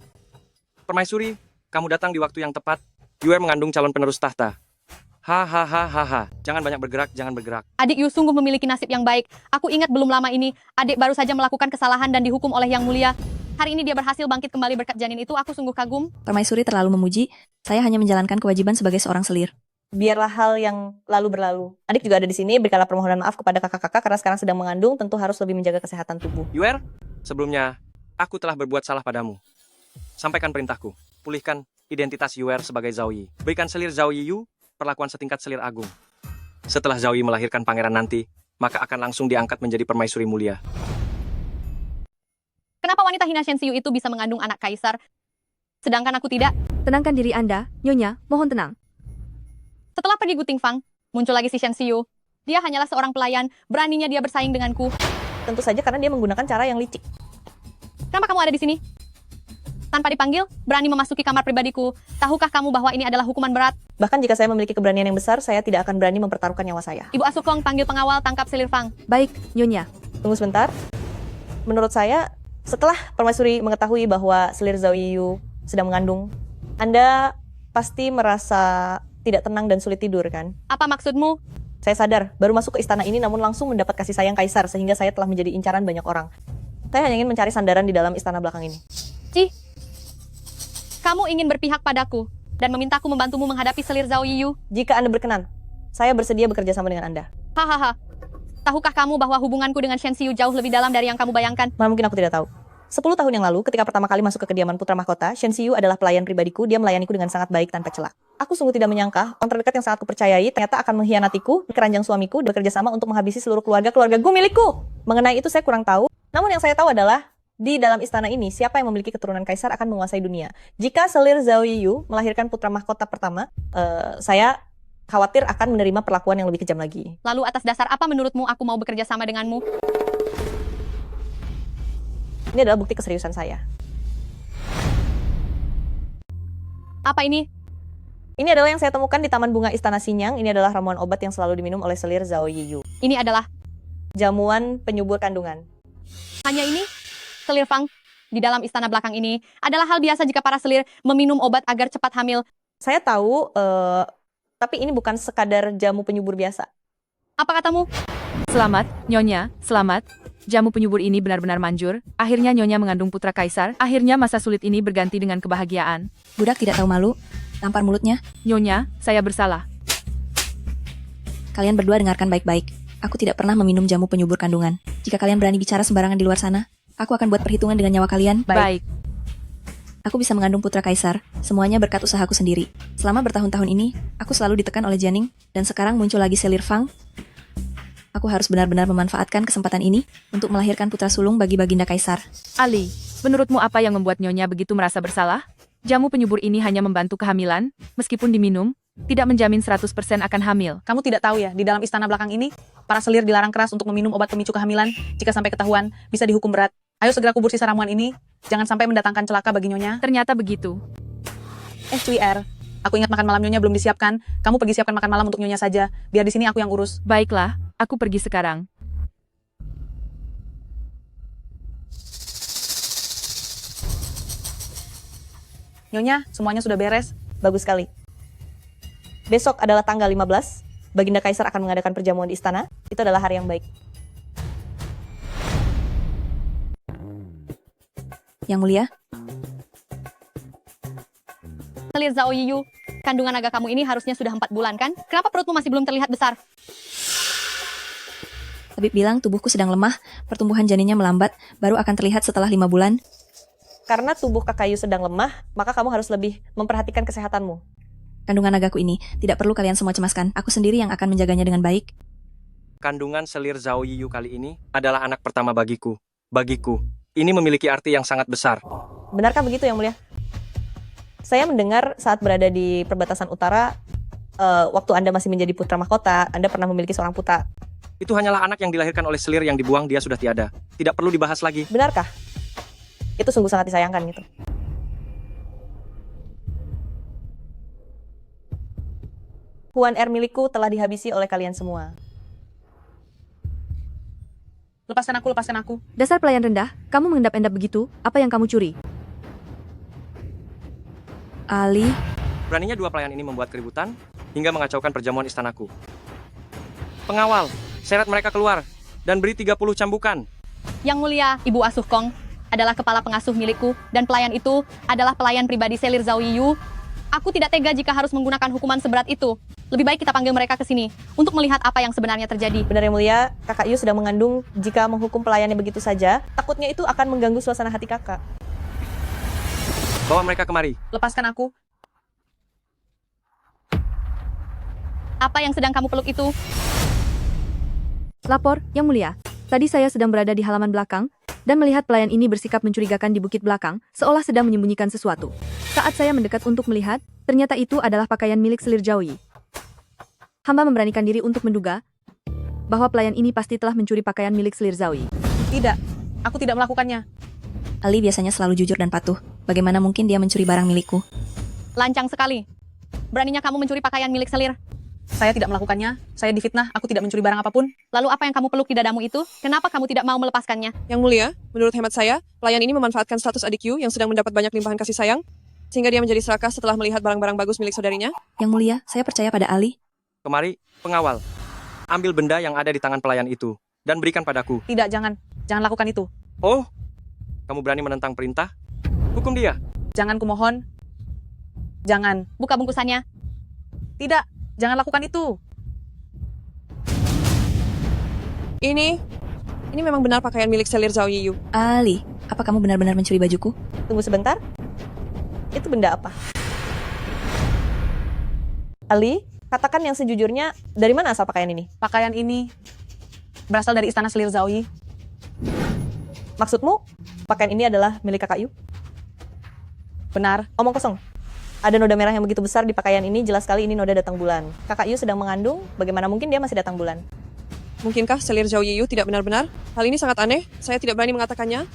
Permaisuri, kamu datang di waktu yang tepat. Yuer mengandung calon penerus tahta. Hahaha. Jangan banyak bergerak, jangan bergerak. Adik Yu sungguh memiliki nasib yang baik. Aku ingat belum lama ini, adik baru saja melakukan kesalahan dan dihukum oleh Yang Mulia. Hari ini dia berhasil bangkit kembali berkat janin itu, aku sungguh kagum. Permaisuri terlalu memuji, saya hanya menjalankan kewajiban sebagai seorang selir. Biarlah hal yang lalu berlalu. Adik juga ada di sini, berikanlah permohonan maaf kepada kakak-kakak karena sekarang sedang mengandung, tentu harus lebih menjaga kesehatan tubuh. Yuer, sebelumnya, aku telah berbuat salah padamu. Sampaikan perintahku. Pulihkan identitas Yuer sebagai Zhao Yi. Berikan selir Zhao Yi Yu perlakuan setingkat selir agung. Setelah Zhao Yi melahirkan pangeran nanti, maka akan langsung diangkat menjadi permaisuri mulia. Kenapa wanita hina Shen Xiu itu bisa mengandung anak kaisar, sedangkan aku tidak? Tenangkan diri Anda, Nyonya, mohon tenang. Setelah pergi Gu Tingfang, muncul lagi si Shen Xiu. Dia hanyalah seorang pelayan, beraninya dia bersaing denganku. Tentu saja karena dia menggunakan cara yang licik. Kenapa kamu ada di sini? Tanpa dipanggil, berani memasuki kamar pribadiku. Tahukah kamu bahwa ini adalah hukuman berat? Bahkan jika saya memiliki keberanian yang besar, saya tidak akan berani mempertaruhkan nyawa saya. Ibu Asukong panggil pengawal, tangkap Selir Fang. Baik, Nyonya. Tunggu sebentar. Menurut saya, setelah permaisuri mengetahui bahwa selir Zhao Yiyu sedang mengandung, Anda pasti merasa tidak tenang dan sulit tidur, kan? Apa maksudmu? Saya sadar, baru masuk ke istana ini namun langsung mendapat kasih sayang kaisar, sehingga saya telah menjadi incaran banyak orang. Saya hanya ingin mencari sandaran di dalam istana belakang ini. Cih, kamu ingin berpihak padaku dan memintaku membantumu menghadapi selir Zhao Yiyu? Jika Anda berkenan, saya bersedia bekerja sama dengan Anda. Hahaha. Tahukah kamu bahwa hubunganku dengan Shen Xiu jauh lebih dalam dari yang kamu bayangkan? Mungkin aku tidak tahu. 10 tahun yang lalu, ketika pertama kali masuk ke kediaman putra mahkota, Shen Xiu adalah pelayan pribadiku, dia melayaniku dengan sangat baik tanpa celah. Aku sungguh tidak menyangka, orang terdekat yang sangat kupercayai ternyata akan mengkhianatiku, keranjang suamiku, bekerja sama untuk menghabisi seluruh keluarga-keluargaku milikku. Mengenai itu saya kurang tahu, namun yang saya tahu adalah, di dalam istana ini, siapa yang memiliki keturunan kaisar akan menguasai dunia. Jika selir Zhao Yiyu melahirkan putra mahkota pertama, saya khawatir akan menerima perlakuan yang lebih kejam lagi. Lalu atas dasar apa menurutmu aku mau bekerja sama denganmu? Ini adalah bukti keseriusan saya. Apa ini? Ini adalah yang saya temukan di Taman Bunga Istana Sinyang. Ini adalah ramuan obat yang selalu diminum oleh selir Zhao Yiyu. Ini adalah jamuan penyubur kandungan. Hanya ini? Selir Fang, di dalam istana belakang ini adalah hal biasa jika para selir meminum obat agar cepat hamil. Saya tahu, tapi ini bukan sekadar jamu penyubur biasa. Apa katamu? Selamat, Nyonya, selamat. Jamu penyubur ini benar-benar manjur. Akhirnya Nyonya mengandung putra kaisar. Akhirnya masa sulit ini berganti dengan kebahagiaan. Budak tidak tahu malu, tampar mulutnya. Nyonya, saya bersalah. Kalian berdua dengarkan baik-baik. Aku tidak pernah meminum jamu penyubur kandungan. Jika kalian berani bicara sembarangan di luar sana, aku akan buat perhitungan dengan nyawa kalian. Baik. Aku bisa mengandung putra kaisar, semuanya berkat usahaku sendiri. Selama bertahun-tahun ini, aku selalu ditekan oleh Jianing, dan sekarang muncul lagi Selir Fang. Aku harus benar-benar memanfaatkan kesempatan ini untuk melahirkan putra sulung bagi Baginda Kaisar. Ali, menurutmu apa yang membuat Nyonya begitu merasa bersalah? Jamu penyubur ini hanya membantu kehamilan, meskipun diminum, tidak menjamin 100% akan hamil. Kamu tidak tahu ya, di dalam istana belakang ini, para selir dilarang keras untuk meminum obat pemicu kehamilan. Jika sampai ketahuan, bisa dihukum berat. Ayo segera kubur sisa ramuan ini, jangan sampai mendatangkan celaka bagi Nyonya. Ternyata begitu. Cui Er, aku ingat makan malam Nyonya belum disiapkan. Kamu pergi siapkan makan malam untuk Nyonya saja. Biar di sini aku yang urus. Baiklah, aku pergi sekarang. Nyonya, semuanya sudah beres. Bagus sekali. Besok adalah tanggal 15. Baginda Kaisar akan mengadakan perjamuan di istana. Itu adalah hari yang baik. Yang mulia, Selir Zhao Yiyu, kandungan naga kamu ini harusnya sudah 4 bulan kan? Kenapa perutmu masih belum terlihat besar? tabib bilang tubuhku sedang lemah, pertumbuhan janinnya melambat, baru akan terlihat setelah 5 bulan. Karena tubuh Kakayu sedang lemah, maka kamu harus lebih memperhatikan kesehatanmu. Kandungan nagaku ini tidak perlu kalian semua cemaskan. Aku sendiri yang akan menjaganya dengan baik. Kandungan Selir Zhao Yiyu kali ini adalah anak pertama bagiku. Bagiku, ini memiliki arti yang sangat besar. Benarkah begitu, Yang Mulia? Saya mendengar saat berada di perbatasan utara, waktu Anda masih menjadi putra mahkota, Anda pernah memiliki seorang putra. Itu hanyalah anak yang dilahirkan oleh Selir yang dibuang, dia sudah tiada. Tidak perlu dibahas lagi. Benarkah? Itu sungguh sangat disayangkan gitu. Huan Er milikku telah dihabisi oleh kalian semua. Lepaskan aku, lepaskan aku. Dasar pelayan rendah, kamu mengendap-endap begitu, apa yang kamu curi? Ali, Beraninya dua pelayan ini membuat keributan hingga mengacaukan perjamuan istanaku. Pengawal, seret mereka keluar dan beri 30 cambukan. Yang mulia, Ibu Asuh Kong adalah kepala pengasuh milikku dan pelayan itu adalah pelayan pribadi Selir Zhao Yiyu. Aku tidak tega jika harus menggunakan hukuman seberat itu. Lebih baik kita panggil mereka ke sini untuk melihat apa yang sebenarnya terjadi. Benar, Yang Mulia, Kakak Yu sedang mengandung. Jika menghukum pelayannya begitu saja, takutnya itu akan mengganggu suasana hati kakak. Bawa mereka kemari. Lepaskan aku. Apa yang sedang kamu peluk itu? Lapor, Yang Mulia. Tadi saya sedang berada di halaman belakang, dan melihat pelayan ini bersikap mencurigakan di bukit belakang, seolah sedang menyembunyikan sesuatu. Saat saya mendekat untuk melihat, ternyata itu adalah pakaian milik Selir Zhao Yi. Hamba memberanikan diri untuk menduga bahwa pelayan ini pasti telah mencuri pakaian milik Selir Zhao Yi. Tidak, aku tidak melakukannya. Ali biasanya selalu jujur dan patuh. Bagaimana mungkin dia mencuri barang milikku? Lancang sekali. Beraninya kamu mencuri pakaian milik Selir. Saya tidak melakukannya. Saya difitnah, aku tidak mencuri barang apapun. Lalu apa yang kamu peluk di dadamu itu? Kenapa kamu tidak mau melepaskannya? Yang Mulia, menurut hemat saya, pelayan ini memanfaatkan status adik Yu yang sedang mendapat banyak limpahan kasih sayang, sehingga dia menjadi serakah setelah melihat barang-barang bagus milik saudarinya. Yang Mulia, saya percaya pada Ali. Kemari, pengawal. Ambil benda yang ada di tangan pelayan itu dan berikan padaku. Tidak, jangan. Jangan lakukan itu. Oh, kamu berani menentang perintah? Hukum dia. Jangan, kumohon. Jangan. Buka bungkusannya. Tidak, jangan lakukan itu. Ini memang benar pakaian milik Selir Zhao Yiyu. Ali, apa kamu benar-benar mencuri bajuku? Tunggu sebentar. Itu benda apa? Ali, katakan yang sejujurnya, dari mana asal pakaian ini? Pakaian ini berasal dari istana Selir Zhao Yi. Maksudmu, pakaian ini adalah milik Kakak Yu? Benar. Omong kosong. Ada noda merah yang begitu besar di pakaian ini, jelas sekali ini noda datang bulan. Kakak Yu sedang mengandung, bagaimana mungkin dia masih datang bulan? Mungkinkah Selir Zhao Yiyu tidak benar-benar? Hal ini sangat aneh, saya tidak berani mengatakannya.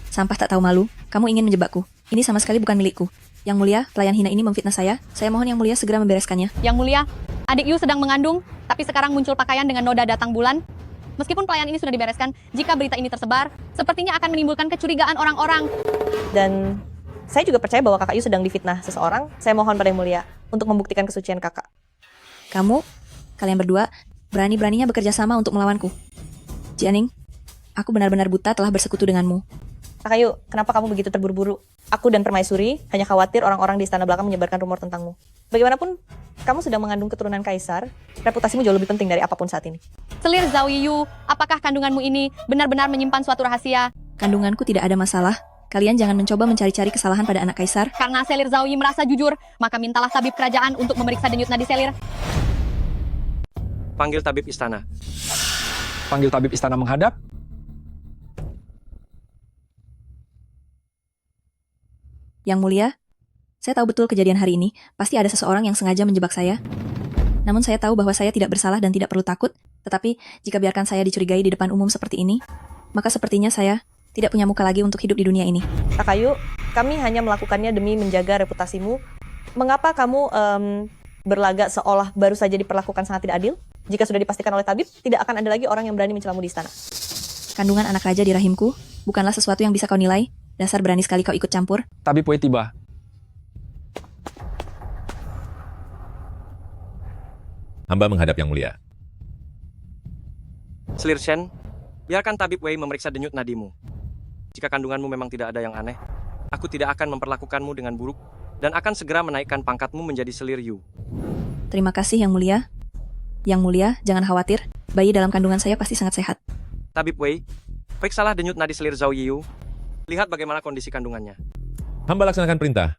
Sampah tak tahu malu, kamu ingin menjebakku. Ini sama sekali bukan milikku. Yang Mulia, pelayan hina ini memfitnah saya. Saya mohon Yang Mulia segera membereskannya. Yang mulia, adik Yu sedang mengandung, tapi sekarang muncul pakaian dengan noda datang bulan. Meskipun pelayan ini sudah dibereskan, jika berita ini tersebar, sepertinya akan menimbulkan kecurigaan orang-orang. Dan saya juga percaya bahwa Kakak Yu sedang difitnah seseorang. Saya mohon pada Yang Mulia untuk membuktikan kesucian kakak. Kalian berdua, berani-beraninya bekerja sama untuk melawanku. Jianing, Aku benar-benar buta telah bersekutu denganmu. Takayu, kenapa kamu begitu terburu-buru? Aku dan Permaisuri hanya khawatir orang-orang di istana belakang menyebarkan rumor tentangmu. Bagaimanapun, kamu sedang mengandung keturunan kaisar, reputasimu jauh lebih penting dari apapun saat ini. Selir Zhao Yiyu, apakah kandunganmu ini benar-benar menyimpan suatu rahasia? Kandunganku tidak ada masalah. Kalian jangan mencoba mencari-cari kesalahan pada anak kaisar. Karena Selir Zhao Yi merasa jujur, maka mintalah tabib kerajaan untuk memeriksa denyut nadi Selir. Panggil tabib istana. Panggil tabib istana menghadap. Yang mulia, saya tahu betul kejadian hari ini. Pasti ada seseorang yang sengaja menjebak saya. Namun saya tahu bahwa saya tidak bersalah dan tidak perlu takut. Tetapi, jika biarkan saya dicurigai di depan umum seperti ini, maka sepertinya saya tidak punya muka lagi untuk hidup di dunia ini. Takayu, kami hanya melakukannya demi menjaga reputasimu. Mengapa kamu berlagak seolah baru saja diperlakukan sangat tidak adil? Jika sudah dipastikan oleh tabib, tidak akan ada lagi orang yang berani mencelamu di istana. Kandungan anak raja di rahimku bukanlah sesuatu yang bisa kau nilai. Dasar berani sekali kau ikut campur. Tabib Wei tiba. Hamba menghadap Yang Mulia. Selir Shen, biarkan tabib Wei memeriksa denyut nadimu. Jika kandunganmu memang tidak ada yang aneh, aku tidak akan memperlakukanmu dengan buruk dan akan segera menaikkan pangkatmu menjadi Selir Yu. Terima kasih Yang Mulia. Yang Mulia, jangan khawatir. Bayi dalam kandungan saya pasti sangat sehat. Tabib Wei, periksalah denyut nadi Selir Zhao Yiyu. Lihat bagaimana kondisi kandungannya. Hamba laksanakan perintah.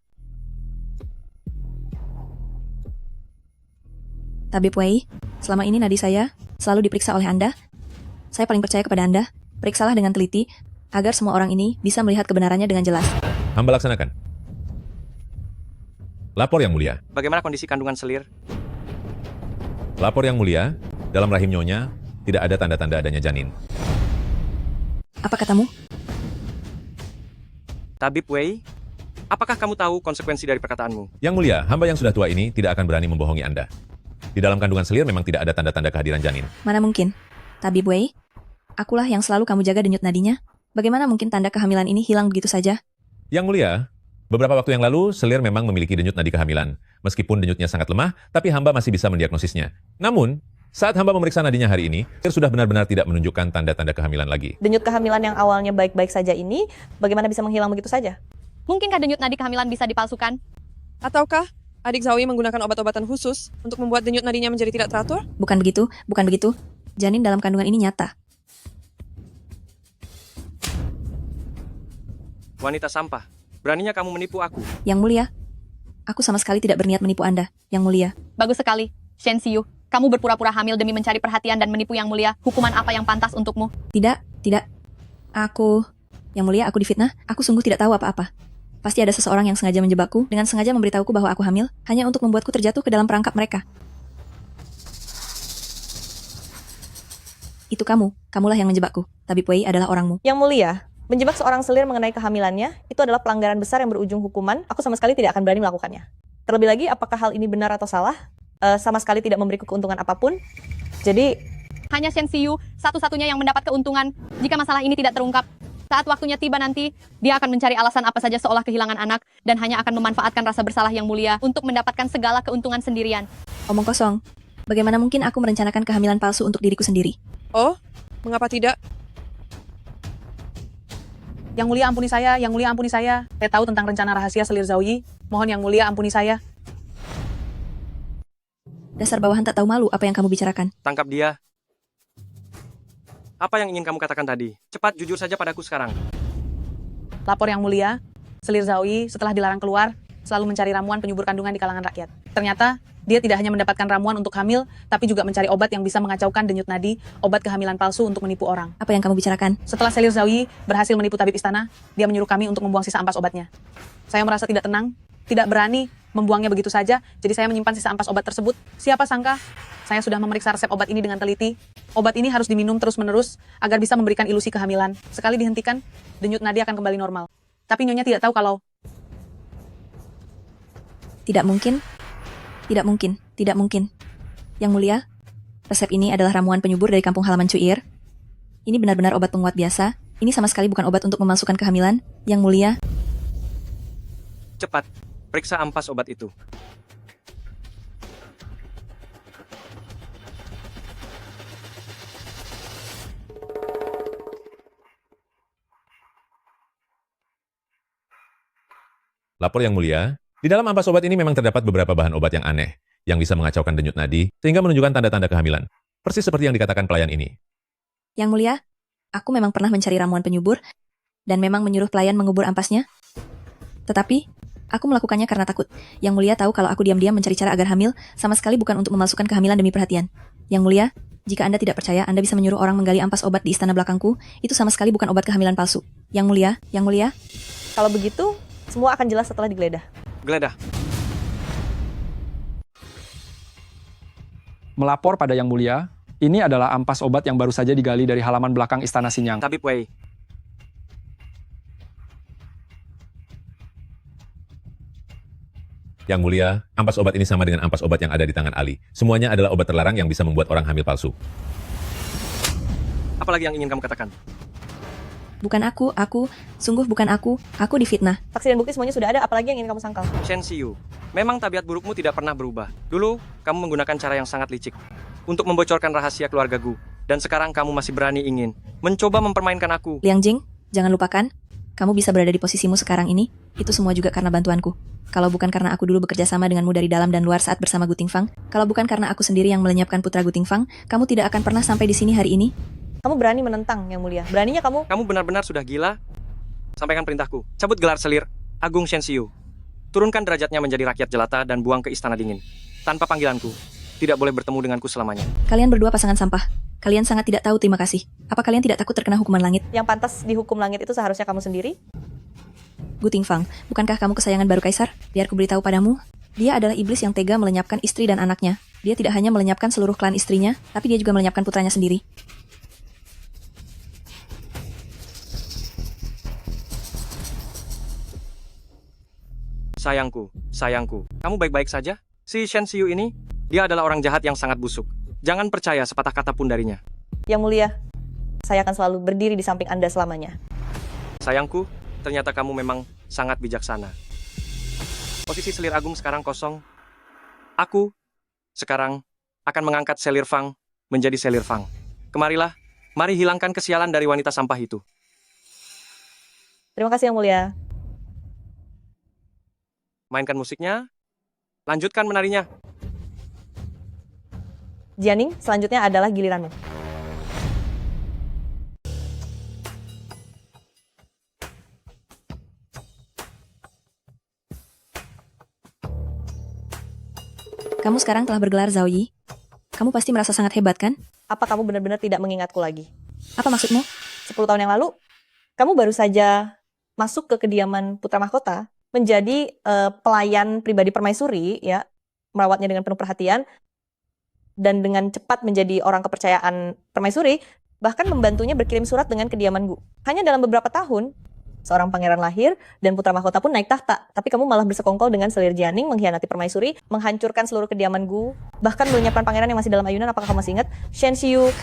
Tabib Wei, selama ini nadi saya selalu diperiksa oleh Anda. Saya paling percaya kepada Anda. Periksalah dengan teliti, agar semua orang ini bisa melihat kebenarannya dengan jelas. Hamba laksanakan. Lapor Yang Mulia. Bagaimana kondisi kandungan Selir? Lapor Yang Mulia, dalam rahim nyonya tidak ada tanda-tanda adanya janin. Apa katamu? Tabib Wei, apakah kamu tahu konsekuensi dari perkataanmu? Yang Mulia, hamba yang sudah tua ini tidak akan berani membohongi Anda. Di dalam kandungan Selir memang tidak ada tanda-tanda kehadiran janin. Mana mungkin? Tabib Wei, akulah yang selalu kamu jaga denyut nadinya. Bagaimana mungkin tanda kehamilan ini hilang begitu saja? Yang Mulia, beberapa waktu yang lalu Selir memang memiliki denyut nadi kehamilan. Meskipun denyutnya sangat lemah, tapi hamba masih bisa mendiagnosisnya. Namun, saat hamba memeriksa nadinya hari ini, Selir sudah benar-benar tidak menunjukkan tanda-tanda kehamilan lagi. Denyut kehamilan yang awalnya baik-baik saja ini, bagaimana bisa menghilang begitu saja? Mungkinkah denyut nadi kehamilan bisa dipalsukan? Ataukah adik Zhao Yi menggunakan obat-obatan khusus untuk membuat denyut nadinya menjadi tidak teratur? Bukan begitu, bukan begitu. Janin dalam kandungan ini nyata. Wanita sampah, beraninya kamu menipu aku. Yang Mulia, aku sama sekali tidak berniat menipu Anda, Yang Mulia. Bagus sekali, Shen Xiu. Kamu berpura-pura hamil demi mencari perhatian dan menipu Yang Mulia. Hukuman apa yang pantas untukmu? Tidak. Yang Mulia, aku difitnah. Aku sungguh tidak tahu apa-apa. Pasti ada seseorang yang sengaja menjebakku dengan sengaja memberitahuku bahwa aku hamil hanya untuk membuatku terjatuh ke dalam perangkap mereka. Itu kamulah yang menjebakku. Tabib Wei adalah orangmu. Yang Mulia, menjebak seorang Selir mengenai kehamilannya, itu adalah pelanggaran besar yang berujung hukuman. Aku sama sekali tidak akan berani melakukannya. Terlebih lagi, apakah hal ini benar atau salah? Sama sekali tidak memberiku keuntungan apapun. Jadi, hanya Shen Xiu satu-satunya yang mendapat keuntungan jika masalah ini tidak terungkap. Saat waktunya tiba nanti, dia akan mencari alasan apa saja seolah kehilangan anak dan hanya akan memanfaatkan rasa bersalah Yang Mulia untuk mendapatkan segala keuntungan sendirian. Omong kosong. Bagaimana mungkin aku merencanakan kehamilan palsu untuk diriku sendiri? Oh, mengapa tidak? Yang Mulia ampuni saya, Yang Mulia ampuni saya. Saya tahu tentang rencana rahasia Selir Zhao Yi. Mohon Yang Mulia ampuni saya. Dasar bawahan tak tahu malu apa yang kamu bicarakan. Tangkap dia. Apa yang ingin kamu katakan tadi? Cepat, jujur saja padaku sekarang. Lapor Yang Mulia, Selir Zhao Yi setelah dilarang keluar, selalu mencari ramuan penyubur kandungan di kalangan rakyat. Ternyata, dia tidak hanya mendapatkan ramuan untuk hamil, tapi juga mencari obat yang bisa mengacaukan denyut nadi, obat kehamilan palsu untuk menipu orang. Apa yang kamu bicarakan? Setelah Selir Zhao Yi berhasil menipu tabib istana, dia menyuruh kami untuk membuang sisa ampas obatnya. Saya merasa tidak tenang, tidak berani membuangnya begitu saja, jadi saya menyimpan sisa ampas obat tersebut. Siapa sangka, saya sudah memeriksa resep obat ini dengan teliti. Obat ini harus diminum terus-menerus agar bisa memberikan ilusi kehamilan. Sekali dihentikan, denyut nadi akan kembali normal. Tapi Nyonya tidak tahu kalau... Tidak mungkin. Yang Mulia, resep ini adalah ramuan penyubur dari kampung halaman Cuir. Ini benar-benar obat penguat biasa. Ini sama sekali bukan obat untuk memasukkan kehamilan. Yang Mulia. Cepat, periksa ampas obat itu. Lapor Yang Mulia, di dalam ampas obat ini memang terdapat beberapa bahan obat yang aneh, yang bisa mengacaukan denyut nadi, sehingga menunjukkan tanda-tanda kehamilan. Persis seperti yang dikatakan pelayan ini. Yang Mulia, aku memang pernah mencari ramuan penyubur, dan memang menyuruh pelayan mengubur ampasnya. Tetapi, aku melakukannya karena takut. Yang Mulia tahu kalau aku diam-diam mencari cara agar hamil, sama sekali bukan untuk memalsukan kehamilan demi perhatian. Yang Mulia, jika Anda tidak percaya, Anda bisa menyuruh orang menggali ampas obat di istana belakangku, itu sama sekali bukan obat kehamilan palsu. Yang Mulia. Kalau begitu, semua akan jelas setelah digeledah. Geledah. Melapor pada Yang Mulia, ini adalah ampas obat yang baru saja digali dari halaman belakang Istana Sinyang. Tabib Wei. Yang Mulia, ampas obat ini sama dengan ampas obat yang ada di tangan Ali. Semuanya adalah obat terlarang yang bisa membuat orang hamil palsu. Apalagi yang ingin kamu katakan? Bukan aku, sungguh bukan aku difitnah. Saksi dan bukti semuanya sudah ada, apalagi yang ingin kamu sangkal? Shen Xiu, memang tabiat burukmu tidak pernah berubah. Dulu, kamu menggunakan cara yang sangat licik untuk membocorkan rahasia keluarga Gu. Dan sekarang kamu masih berani ingin mencoba mempermainkan aku. Liang Jing, jangan lupakan, kamu bisa berada di posisimu sekarang ini, itu semua juga karena bantuanku. Kalau bukan karena aku dulu bekerja sama denganmu dari dalam dan luar saat bersama Gu Tingfang, kalau bukan karena aku sendiri yang melenyapkan putra Gu Tingfang, kamu tidak akan pernah sampai di sini hari ini. Kamu berani menentang, Yang Mulia. Beraninya kamu... Kamu benar-benar sudah gila. Sampaikan perintahku. Cabut gelar selir Agung Shen Xiu. Turunkan derajatnya menjadi rakyat jelata dan buang ke istana dingin. Tanpa panggilanku, tidak boleh bertemu denganku selamanya. Kalian berdua pasangan sampah. Kalian sangat tidak tahu terima kasih. Apa kalian tidak takut terkena hukuman langit? Yang pantas dihukum langit itu seharusnya kamu sendiri. Gu Tingfang, bukankah kamu kesayangan baru kaisar? Biar kuberitahu padamu, dia adalah iblis yang tega melenyapkan istri dan anaknya. Dia tidak hanya melenyapkan seluruh klan istrinya, tapi dia juga melenyapkan putranya sendiri. Sayangku, kamu baik-baik saja? Si Shen Xiu ini, dia adalah orang jahat yang sangat busuk. Jangan percaya sepatah kata pun darinya. Yang Mulia, saya akan selalu berdiri di samping Anda selamanya. Sayangku, ternyata kamu memang sangat bijaksana. Posisi selir agung sekarang kosong. Aku sekarang akan mengangkat selir Fang menjadi selir Fang. Kemarilah, mari hilangkan kesialan dari wanita sampah itu. Terima kasih Yang Mulia. Mainkan musiknya, lanjutkan menarinya. Jianing, selanjutnya adalah giliranmu. Kamu sekarang telah bergelar Zhao Yi. Kamu pasti merasa sangat hebat, kan? Apa kamu benar-benar tidak mengingatku lagi? Apa maksudmu? 10 tahun yang lalu, kamu baru saja masuk ke kediaman Putra Mahkota, menjadi pelayan pribadi permaisuri, ya, merawatnya dengan penuh perhatian, dan dengan cepat menjadi orang kepercayaan permaisuri, bahkan membantunya berkirim surat dengan kediaman Gu. Hanya dalam beberapa tahun, seorang pangeran lahir dan Putra Mahkota pun naik tahta. Tapi kamu malah bersekongkol dengan selir Jianing, mengkhianati permaisuri, menghancurkan seluruh kediaman Gu, bahkan melenyapkan pangeran yang masih dalam ayunan. Apakah kamu masih ingat? Shen Xiu.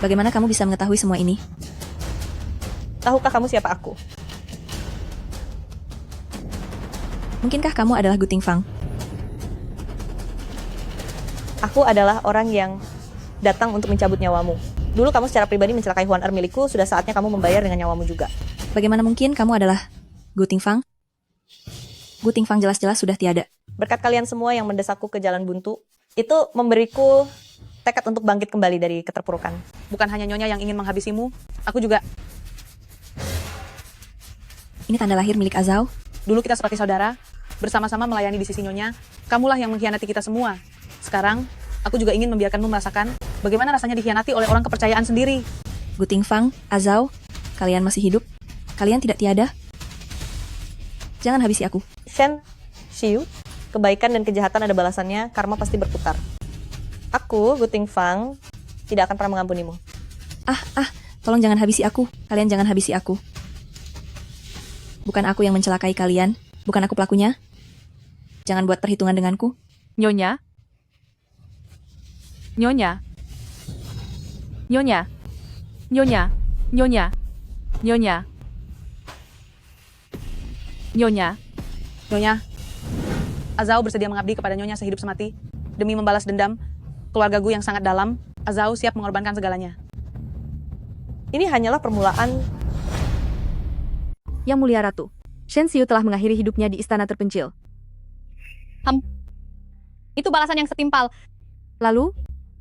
Bagaimana kamu bisa mengetahui semua ini? Tahukah kamu siapa aku? Mungkinkah kamu adalah Gu Tingfang? Aku adalah orang yang datang untuk mencabut nyawamu. Dulu kamu secara pribadi mencelakai Huan Er milikku, sudah saatnya kamu membayar dengan nyawamu juga. Bagaimana mungkin kamu adalah Gu Tingfang? Gu Tingfang jelas-jelas sudah tiada. Berkat kalian semua yang mendesakku ke jalan buntu, itu memberiku tekad untuk bangkit kembali dari keterpurukan. Bukan hanya Nyonya yang ingin menghabisimu, aku juga. Ini tanda lahir milik Azao. Dulu kita seperti saudara, bersama-sama melayani di sisi Nyonya. Kamulah yang mengkhianati kita semua. Sekarang, aku juga ingin membiarkanmu merasakan bagaimana rasanya dikhianati oleh orang kepercayaan sendiri. Gu Tingfang, Azao, kalian masih hidup? Kalian tidak tiada? Jangan habisi aku. Shen Xiu, kebaikan dan kejahatan ada balasannya, karma pasti berputar. Aku, Gu Tingfang, tidak akan pernah mengampunimu. Tolong jangan habisi aku. Kalian jangan habisi aku. Bukan aku yang mencelakai kalian. Bukan aku pelakunya. Jangan buat perhitungan denganku. Nyonya? Nyonya? Nyonya? Nyonya? Nyonya? Nyonya? Nyonya? Nyonya, Azao bersedia mengabdi kepada Nyonya sehidup semati. Demi membalas dendam keluarga Gu yang sangat dalam, Azao siap mengorbankan segalanya. Ini hanyalah permulaan. Yang Mulia Ratu, Shen Xiu telah mengakhiri hidupnya di istana terpencil. Itu balasan yang setimpal. Lalu,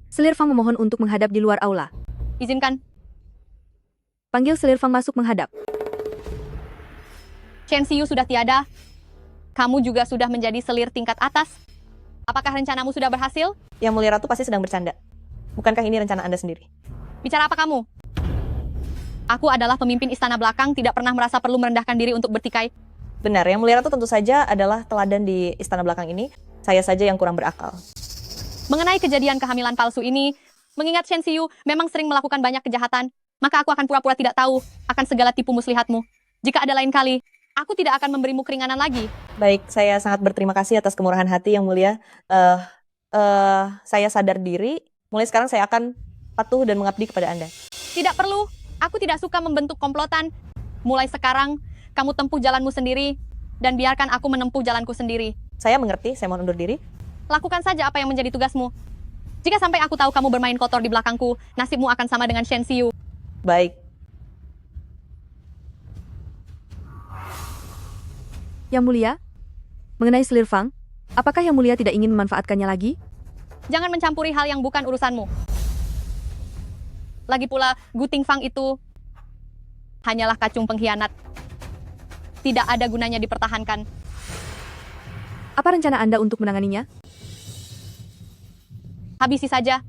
Selir Fang memohon untuk menghadap di luar aula. Izinkan. Panggil Selir Fang masuk menghadap. Shen Xiu sudah tiada. Kamu juga sudah menjadi selir tingkat atas. Apakah rencanamu sudah berhasil? Yang Mulia Ratu pasti sedang bercanda. Bukankah ini rencana Anda sendiri? Bicara apa kamu? Aku adalah pemimpin istana belakang, tidak pernah merasa perlu merendahkan diri untuk bertikai. Benar, Yang Mulia Ratu tentu saja adalah teladan di istana belakang ini. Saya saja yang kurang berakal. Mengenai kejadian kehamilan palsu ini, mengingat Shen Xiu memang sering melakukan banyak kejahatan, maka aku akan pura-pura tidak tahu akan segala tipu muslihatmu. Jika ada lain kali, aku tidak akan memberimu keringanan lagi. Baik, saya sangat berterima kasih atas kemurahan hati Yang Mulia. Saya sadar diri, mulai sekarang saya akan patuh dan mengabdi kepada Anda. Tidak perlu. Aku tidak suka membentuk komplotan. Mulai sekarang, kamu tempuh jalanmu sendiri, dan biarkan aku menempuh jalanku sendiri. Saya mengerti, saya mohon undur diri. Lakukan saja apa yang menjadi tugasmu. Jika sampai aku tahu kamu bermain kotor di belakangku, nasibmu akan sama dengan Shen Xiu. Baik. Yang Mulia, mengenai Selir Fang, apakah Yang Mulia tidak ingin memanfaatkannya lagi? Jangan mencampuri hal yang bukan urusanmu. Lagi pula, Gu Tingfang itu hanyalah kacung pengkhianat. Tidak ada gunanya dipertahankan. Apa rencana Anda untuk menanganinya? Habisi saja.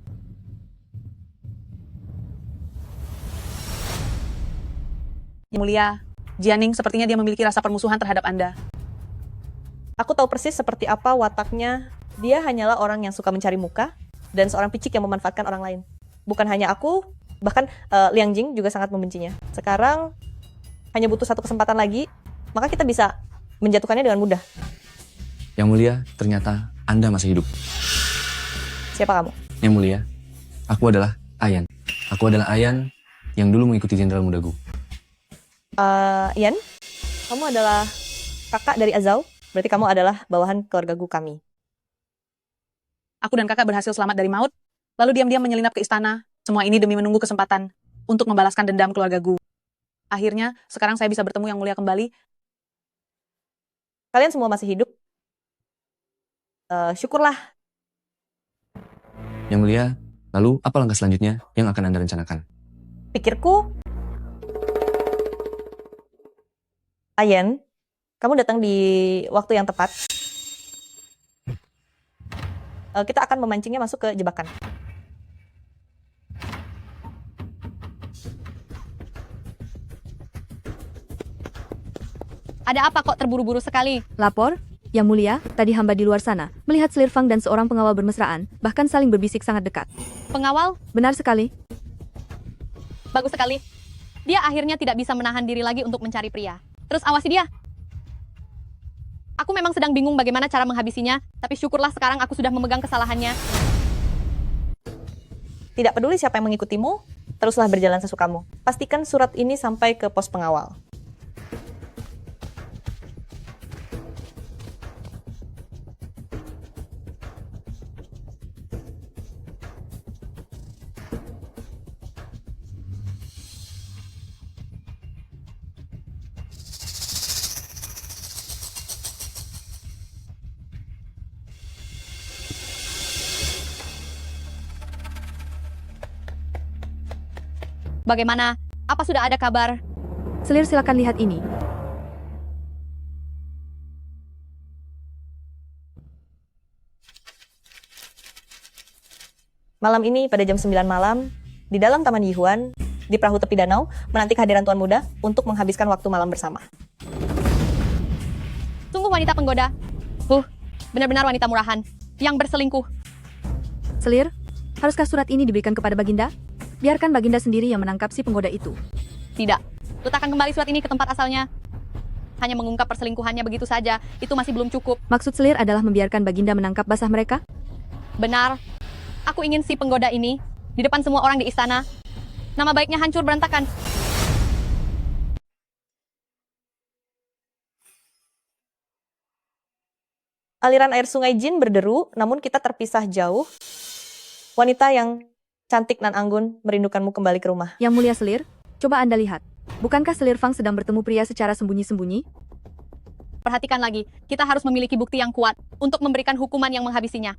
Yang Mulia, Jianing sepertinya dia memiliki rasa permusuhan terhadap Anda. Aku tahu persis seperti apa wataknya. Dia hanyalah orang yang suka mencari muka dan seorang picik yang memanfaatkan orang lain. Bukan hanya aku, bahkan Liang Jing juga sangat membencinya. Sekarang hanya butuh satu kesempatan lagi, maka kita bisa menjatuhkannya dengan mudah. Yang Mulia, ternyata Anda masih hidup. Siapa kamu? Yang Mulia, aku adalah Ayan. Aku adalah Ayan yang dulu mengikuti Jenderal Muda Gu. Yan, kamu adalah kakak dari Azau, berarti kamu adalah bawahan keluarga Gu kami. Aku dan kakak berhasil selamat dari maut, lalu diam-diam menyelinap ke istana. Semua ini demi menunggu kesempatan untuk membalaskan dendam keluarga Gu. Akhirnya, sekarang saya bisa bertemu Yang Mulia kembali. Kalian semua masih hidup. Syukurlah. Yang Mulia, lalu apa langkah selanjutnya yang akan Anda rencanakan? Pikirku, Ayan, kamu datang di waktu yang tepat. Kita akan memancingnya masuk ke jebakan. Ada apa kok terburu-buru sekali? Lapor, Yang Mulia, tadi hamba di luar sana, melihat Selir Fang dan seorang pengawal bermesraan, bahkan saling berbisik sangat dekat. Pengawal? Benar sekali. Bagus sekali. Dia akhirnya tidak bisa menahan diri lagi untuk mencari pria. Terus awasi dia. Aku memang sedang bingung bagaimana cara menghabisinya, tapi syukurlah sekarang aku sudah memegang kesalahannya. Tidak peduli siapa yang mengikutimu, teruslah berjalan sesukamu. Pastikan surat ini sampai ke pos pengawal. Bagaimana? Apa sudah ada kabar? Selir, silakan lihat ini. Malam ini pada jam 9 malam, di dalam Taman Yihuan, di perahu tepi danau, menanti kehadiran Tuan Muda untuk menghabiskan waktu malam bersama. Sungguh wanita penggoda. Benar-benar wanita murahan. Yang berselingkuh. Selir, haruskah surat ini diberikan kepada Baginda? Biarkan Baginda sendiri yang menangkap si penggoda itu. Tidak. Letakkan kembali surat ini ke tempat asalnya. Hanya mengungkap perselingkuhannya begitu saja, itu masih belum cukup. Maksud Selir adalah membiarkan Baginda menangkap basah mereka? Benar. Aku ingin si penggoda ini, di depan semua orang di istana, nama baiknya hancur berantakan. Aliran air sungai Jin berderu, namun kita terpisah jauh. Wanita yang cantik nan anggun, merindukanmu kembali ke rumah. Yang Mulia Selir, coba Anda lihat. Bukankah Selir Fang sedang bertemu pria secara sembunyi-sembunyi? Perhatikan lagi, kita harus memiliki bukti yang kuat untuk memberikan hukuman yang menghabisinya.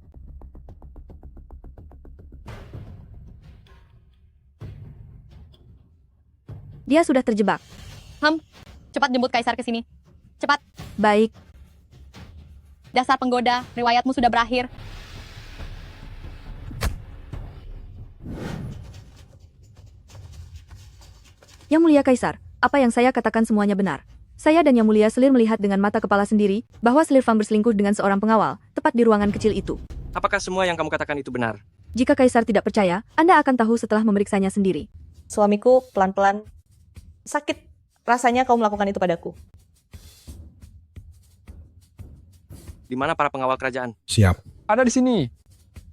Dia sudah terjebak. Cepat jemput Kaisar ke sini. Cepat. Baik, Dasar penggoda, riwayatmu sudah berakhir. Yang Mulia Kaisar, apa yang saya katakan semuanya benar. Saya dan Yang Mulia Selir melihat dengan mata kepala sendiri bahwa Selir Fang berselingkuh dengan seorang pengawal, tepat di ruangan kecil itu. Apakah semua yang kamu katakan itu benar? Jika Kaisar tidak percaya, Anda akan tahu setelah memeriksanya sendiri. Suamiku pelan-pelan sakit rasanya kau melakukan itu padaku. Di mana para pengawal kerajaan? Siap. Ada di sini.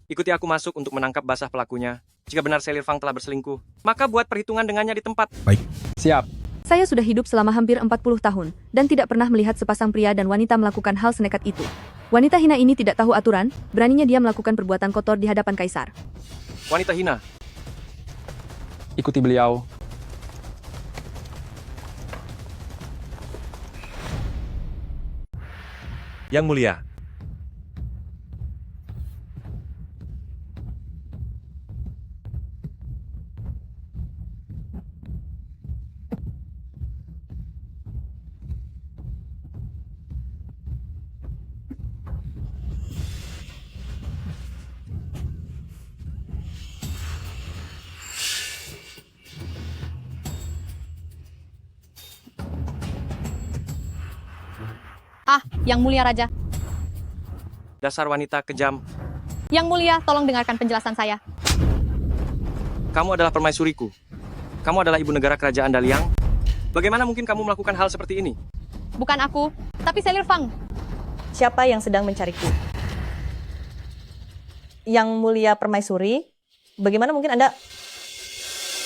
Ikuti aku masuk untuk menangkap basah pelakunya. Jika benar Selir Fang telah berselingkuh, maka buat perhitungan dengannya di tempat. Baik. Siap. Saya sudah hidup selama hampir 40 tahun, dan tidak pernah melihat sepasang pria dan wanita melakukan hal senekat itu. Wanita hina ini tidak tahu aturan, beraninya dia melakukan perbuatan kotor di hadapan Kaisar. Wanita hina. Ikuti beliau. Yang Mulia, Yang Mulia Raja. Dasar wanita kejam. Yang Mulia, tolong dengarkan penjelasan saya. Kamu adalah permaisuriku. Kamu adalah ibu negara kerajaan Daliang. Bagaimana mungkin kamu melakukan hal seperti ini? Bukan aku, tapi Selir Fang. Siapa yang sedang mencariku? Yang Mulia Permaisuri, bagaimana mungkin Anda...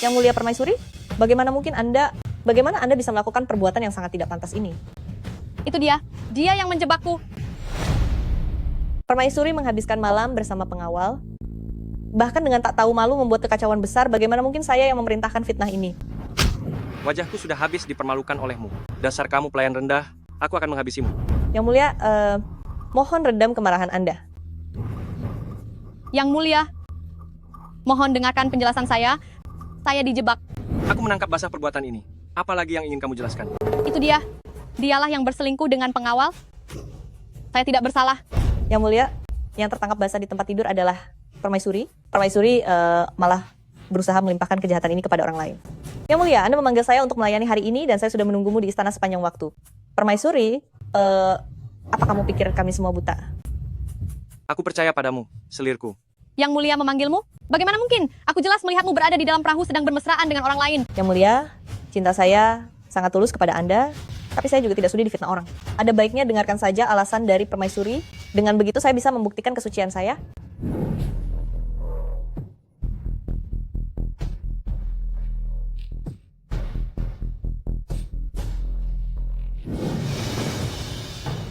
Yang Mulia Permaisuri, bagaimana Anda bisa melakukan perbuatan yang sangat tidak pantas ini? Itu dia yang menjebakku. Permaisuri menghabiskan malam bersama pengawal, bahkan dengan tak tahu malu membuat kekacauan besar. Bagaimana mungkin saya yang memerintahkan fitnah ini? Wajahku sudah habis dipermalukan olehmu. Dasar kamu pelayan rendah, aku akan menghabisimu. Yang Mulia, mohon redam kemarahan Anda. Yang Mulia, mohon dengarkan penjelasan saya. Saya dijebak. Aku menangkap basah perbuatan ini. Apalagi yang ingin kamu jelaskan? Itu dia. Dialah yang berselingkuh dengan pengawal. Saya tidak bersalah. Yang Mulia, yang tertangkap basah di tempat tidur adalah Permaisuri. Permaisuri malah berusaha melimpahkan kejahatan ini kepada orang lain. Yang Mulia, Anda memanggil saya untuk melayani hari ini dan saya sudah menunggumu di istana sepanjang waktu. Permaisuri, apa kamu pikir kami semua buta? Aku percaya padamu, Selirku. Yang Mulia memanggilmu? Bagaimana mungkin? Aku jelas melihatmu berada di dalam perahu sedang bermesraan dengan orang lain. Yang Mulia, cinta saya sangat tulus kepada Anda. Tapi saya juga tidak sudi difitnah orang. Ada baiknya dengarkan saja alasan dari Permaisuri. Dengan begitu saya bisa membuktikan kesucian saya.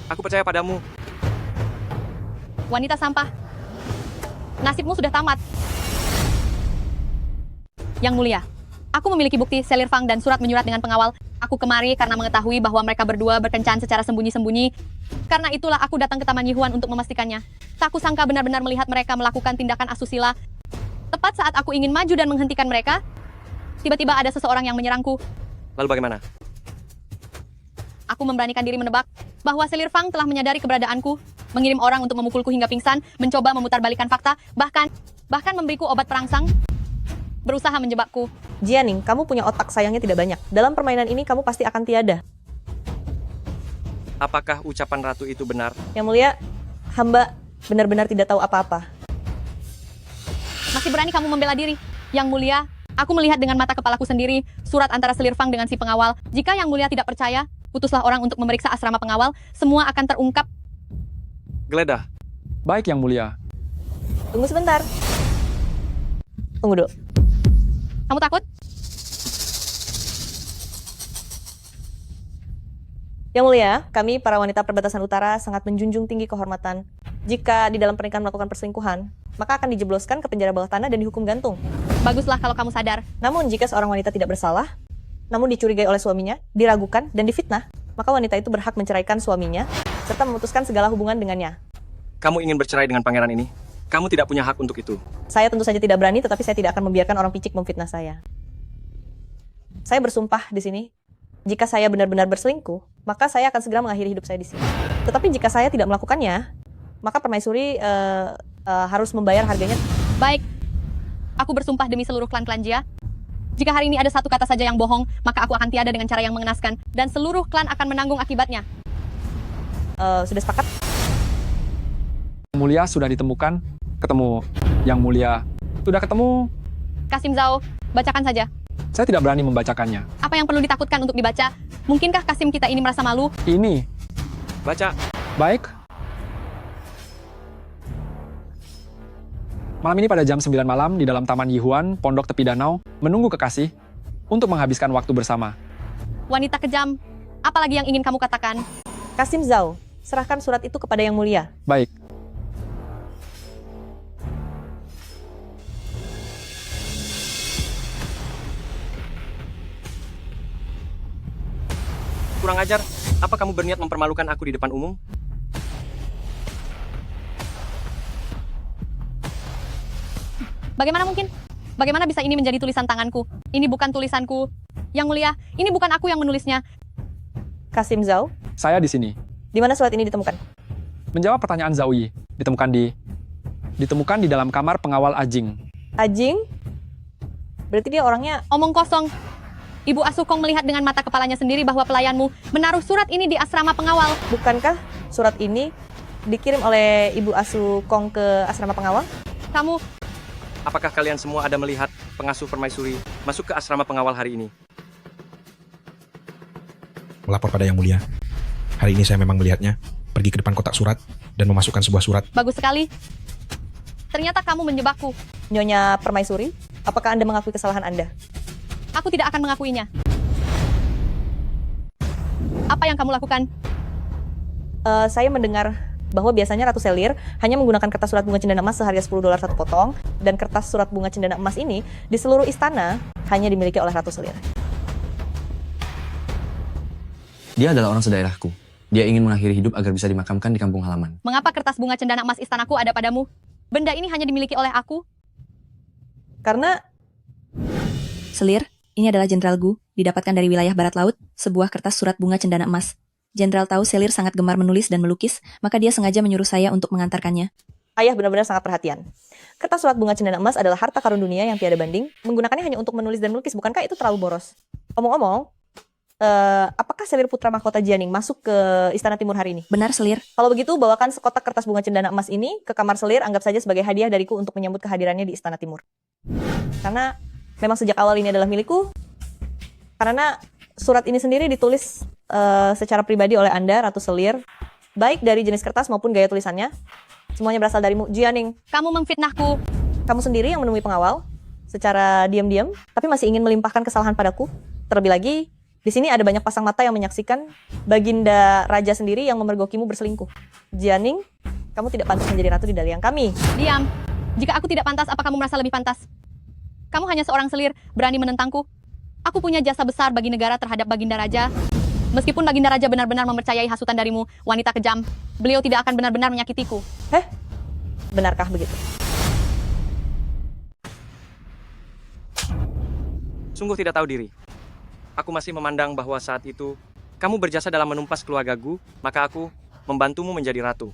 Aku percaya padamu. Wanita sampah. Nasibmu sudah tamat. Yang Mulia, aku memiliki bukti Selir Fang dan surat menyurat dengan pengawal. Aku kemari karena mengetahui bahwa mereka berdua berkencan secara sembunyi-sembunyi. Karena itulah aku datang ke Taman Yihuan untuk memastikannya. Tak kusangka benar-benar melihat mereka melakukan tindakan asusila. Tepat saat aku ingin maju dan menghentikan mereka, tiba-tiba ada seseorang yang menyerangku. Lalu bagaimana? Aku memberanikan diri menebak bahwa Selir Fang telah menyadari keberadaanku, mengirim orang untuk memukulku hingga pingsan, mencoba memutarbalikkan fakta, bahkan memberiku obat perangsang, berusaha menjebakku. Jianing, kamu punya otak sayangnya tidak banyak. Dalam permainan ini kamu pasti akan tiada. Apakah ucapan ratu itu benar? Yang Mulia, hamba benar-benar tidak tahu apa-apa. Masih berani kamu membela diri? Yang Mulia, aku melihat dengan mata kepalaku sendiri surat antara Selir Fang dengan si pengawal. Jika Yang Mulia tidak percaya, utuslah orang untuk memeriksa asrama pengawal. Semua akan terungkap. Geledah. Baik, Yang Mulia. Tunggu sebentar. Tunggu dulu. Kamu takut? Yang Mulia, kami para wanita perbatasan utara sangat menjunjung tinggi kehormatan. Jika di dalam pernikahan melakukan perselingkuhan, maka akan dijebloskan ke penjara bawah tanah dan dihukum gantung. Baguslah kalau kamu sadar. Namun jika seorang wanita tidak bersalah, namun dicurigai oleh suaminya, diragukan, dan difitnah, maka wanita itu berhak menceraikan suaminya serta memutuskan segala hubungan dengannya. Kamu ingin bercerai dengan pangeran ini? Kamu tidak punya hak untuk itu. Saya tentu saja tidak berani, tetapi saya tidak akan membiarkan orang picik memfitnah saya. Saya bersumpah di sini, jika saya benar-benar berselingkuh, maka saya akan segera mengakhiri hidup saya di sini. Tetapi jika saya tidak melakukannya, maka permaisuri harus membayar harganya. Baik, aku bersumpah demi seluruh klan-klan Jia. Jika hari ini ada satu kata saja yang bohong, maka aku akan tiada dengan cara yang mengenaskan, dan seluruh klan akan menanggung akibatnya. Sudah sepakat? Yang mulia sudah ditemukan, ketemu. Yang mulia sudah ketemu. Kasim Zhao, bacakan saja. Saya tidak berani membacakannya. Apa yang perlu ditakutkan untuk dibaca? Mungkinkah Kasim kita ini merasa malu? Ini. Baca. Baik. Malam ini pada jam 9 malam di dalam Taman Yihuan, Pondok Tepi Danau, menunggu kekasih untuk menghabiskan waktu bersama. Wanita kejam, apalagi yang ingin kamu katakan? Kasim Zhao, serahkan surat itu kepada Yang Mulia. Baik. Kurang ajar, apa kamu berniat mempermalukan aku di depan umum? Bagaimana mungkin? Bagaimana bisa ini menjadi tulisan tanganku? Ini bukan tulisanku. Yang Mulia, ini bukan aku yang menulisnya. Kasim Zhao, Saya di sini. di mana surat ini ditemukan? Menjawab pertanyaan Zhao Yi, ditemukan di dalam kamar pengawal Ajing. Ajing? Berarti dia orangnya... Omong kosong. Ibu asuh Kong melihat dengan mata kepalanya sendiri bahwa pelayanmu menaruh surat ini di asrama pengawal. Bukankah surat ini dikirim oleh Ibu asuh Kong ke asrama pengawal? Kamu... Apakah kalian semua ada melihat pengasuh permaisuri masuk ke asrama pengawal hari ini? Melapor pada Yang Mulia. Hari ini saya memang melihatnya pergi ke depan kotak surat dan memasukkan sebuah surat. Bagus sekali. Ternyata kamu menjebakku. Nyonya Permaisuri, apakah Anda mengakui kesalahan Anda? Aku tidak akan mengakuinya. Apa yang kamu lakukan? Saya mendengar bahwa biasanya Ratu Selir hanya menggunakan kertas surat bunga cendana emas seharga $10 satu potong, dan kertas surat bunga cendana emas ini di seluruh istana hanya dimiliki oleh Ratu Selir. Dia adalah orang sedaerahku. Dia ingin mengakhiri hidup agar bisa dimakamkan di kampung halaman. Mengapa kertas bunga cendana emas istanaku ada padamu? Benda ini hanya dimiliki oleh aku? Karena... Selir, ini adalah Jenderal Gu, didapatkan dari wilayah barat laut, sebuah kertas surat bunga cendana emas. Jenderal tahu Selir sangat gemar menulis dan melukis, maka dia sengaja menyuruh saya untuk mengantarkannya. Ayah benar-benar sangat perhatian. Kertas surat bunga cendana emas adalah harta karun dunia yang tiada banding. Menggunakannya hanya untuk menulis dan melukis, bukankah itu terlalu boros? Omong-omong, apakah Selir putra mahkota Jianing masuk ke Istana Timur hari ini? Benar, Selir. Kalau begitu, bawakan sekotak kertas bunga cendana emas ini ke kamar Selir, anggap saja sebagai hadiah dariku untuk menyambut kehadirannya di Istana Timur. Karena memang sejak awal ini adalah milikku, karena surat ini sendiri ditulis secara pribadi oleh Anda, Ratu Selir, baik dari jenis kertas maupun gaya tulisannya. Semuanya berasal darimu, Jianing. Kamu memfitnahku. Kamu sendiri yang menemui pengawal secara diam-diam, tapi masih ingin melimpahkan kesalahan padaku. Terlebih lagi, di sini ada banyak pasang mata yang menyaksikan Baginda Raja sendiri yang memergokimu berselingkuh. Jianing, kamu tidak pantas menjadi ratu di daliang kami. Diam. Jika aku tidak pantas, apa kamu merasa lebih pantas? Kamu hanya seorang selir, berani menentangku. Aku punya jasa besar bagi negara terhadap Baginda Raja. Meskipun Baginda Raja benar-benar mempercayai hasutan darimu, wanita kejam, beliau tidak akan benar-benar menyakitiku. Benarkah begitu? Sungguh tidak tahu diri. Aku masih memandang bahwa saat itu kamu berjasa dalam menumpas keluarga Gu, maka aku membantumu menjadi ratu.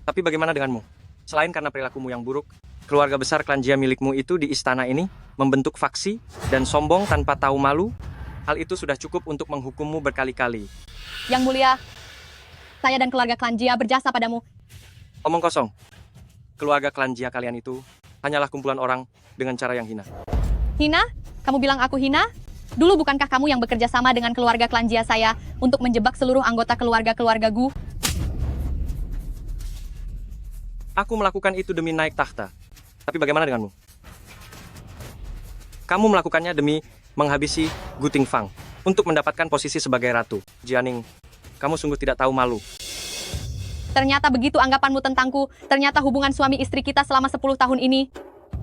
Tapi bagaimana denganmu? Selain karena perilakumu yang buruk, keluarga besar klan Jia milikmu itu di istana ini membentuk faksi dan sombong tanpa tahu malu. Hal itu sudah cukup untuk menghukummu berkali-kali. Yang Mulia, saya dan keluarga klan Jia berjasa padamu. Omong kosong. Keluarga klan Jia kalian itu hanyalah kumpulan orang dengan cara yang hina. Hina? Kamu bilang aku hina? Dulu bukankah kamu yang bekerja sama dengan keluarga klan Jia saya untuk menjebak seluruh anggota keluarga Gu? Aku melakukan itu demi naik tahta. Tapi bagaimana denganmu? Kamu melakukannya demi menghabisi Gu Tingfang untuk mendapatkan posisi sebagai ratu. Jianing, kamu sungguh tidak tahu malu. Ternyata begitu anggapanmu tentangku. Ternyata hubungan suami istri kita selama 10 tahun ini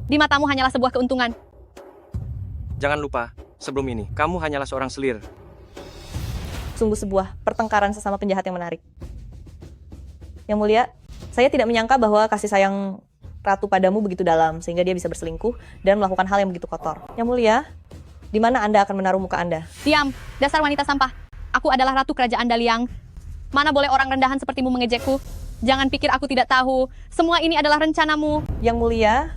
di matamu hanyalah sebuah keuntungan. Jangan lupa, sebelum ini, kamu hanyalah seorang selir. Sungguh sebuah pertengkaran sesama penjahat yang menarik. Yang mulia, saya tidak menyangka bahwa kasih sayang ratu padamu begitu dalam, sehingga dia bisa berselingkuh dan melakukan hal yang begitu kotor. Yang mulia, di mana Anda akan menaruh muka Anda? Diam, dasar wanita sampah. Aku adalah ratu kerajaan Daliang. Mana boleh orang rendahan sepertimu mengejekku? Jangan pikir aku tidak tahu. Semua ini adalah rencanamu. Yang mulia,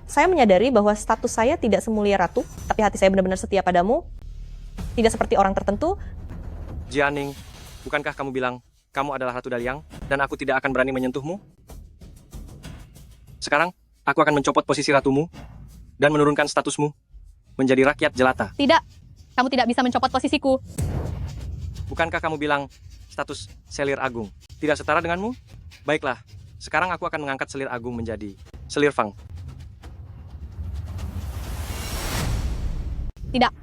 saya menyadari bahwa status saya tidak semulia ratu, tapi hati saya benar-benar setia padamu. Tidak seperti orang tertentu. Jianing, bukankah kamu bilang kamu adalah Ratu Daliang dan aku tidak akan berani menyentuhmu? Sekarang, aku akan mencopot posisi ratumu dan menurunkan statusmu menjadi rakyat jelata. Tidak, kamu tidak bisa mencopot posisiku. Bukankah kamu bilang status Selir Agung tidak setara denganmu? Baiklah, sekarang aku akan mengangkat Selir Agung menjadi Selir Fang. Tidak.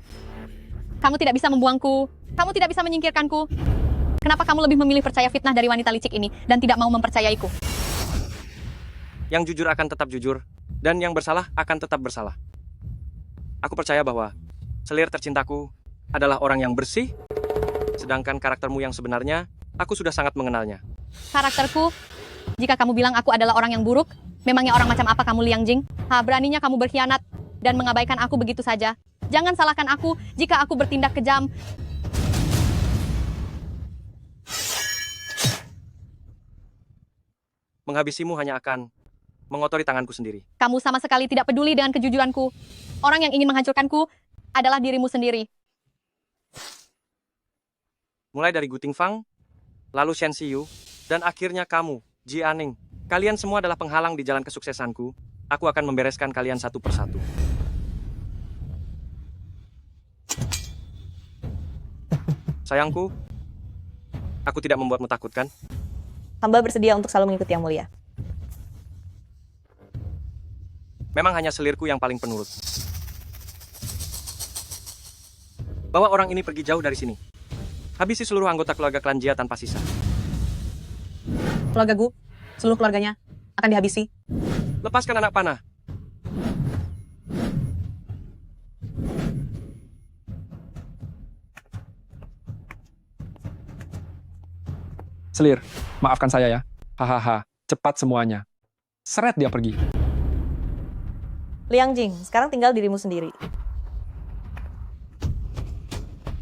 Kamu tidak bisa membuangku. Kamu tidak bisa menyingkirkanku. Kenapa kamu lebih memilih percaya fitnah dari wanita licik ini dan tidak mau mempercayaiku? Yang jujur akan tetap jujur, dan yang bersalah akan tetap bersalah. Aku percaya bahwa Selir tercintaku adalah orang yang bersih, sedangkan karaktermu yang sebenarnya, aku sudah sangat mengenalnya. Karakterku? Jika kamu bilang aku adalah orang yang buruk, memangnya orang macam apa kamu, Liang Jing? Beraninya kamu berkhianat dan mengabaikan aku begitu saja. Jangan salahkan aku jika aku bertindak kejam. Menghabisimu hanya akan mengotori tanganku sendiri. Kamu sama sekali tidak peduli dengan kejujuranku. Orang yang ingin menghancurkanku adalah dirimu sendiri. Mulai dari Guting Fang, lalu Shen Xiyu, dan akhirnya kamu, Ji Aning. Kalian semua adalah penghalang di jalan kesuksesanku. Aku akan membereskan kalian satu persatu. Sayangku, aku tidak membuatmu takut, kan? Hamba bersedia untuk selalu mengikuti Yang Mulia. Memang hanya selirku yang paling penurut. Bawa orang ini pergi jauh dari sini. Habisi seluruh anggota keluarga klan Jia tanpa sisa. Keluarga Gu, seluruh keluarganya akan dihabisi. Lepaskan anak panah. Selir, maafkan saya ya. Hahaha, cepat semuanya. Seret dia pergi. Liang Jing, sekarang tinggal dirimu sendiri.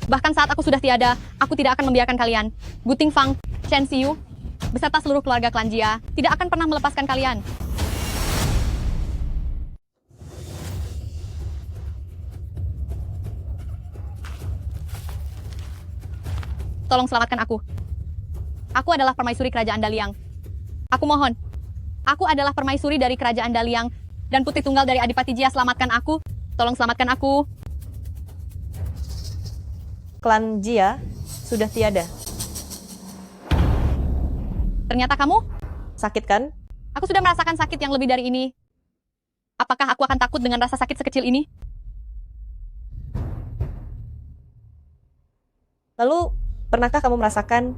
Bahkan saat aku sudah tiada, aku tidak akan membiarkan kalian. Guting Fang, Shen Xiyu, beserta seluruh keluarga klan Jia, tidak akan pernah melepaskan kalian. Tolong selamatkan aku. Aku adalah permaisuri kerajaan Daliang. Aku mohon. Aku adalah permaisuri dari kerajaan Daliang dan putri tunggal dari Adipati Jia. Selamatkan aku. Tolong selamatkan aku. Klan Jia sudah tiada. Ternyata kamu? Sakit kan? Aku sudah merasakan sakit yang lebih dari ini. Apakah aku akan takut dengan rasa sakit sekecil ini? Lalu, pernahkah kamu merasakan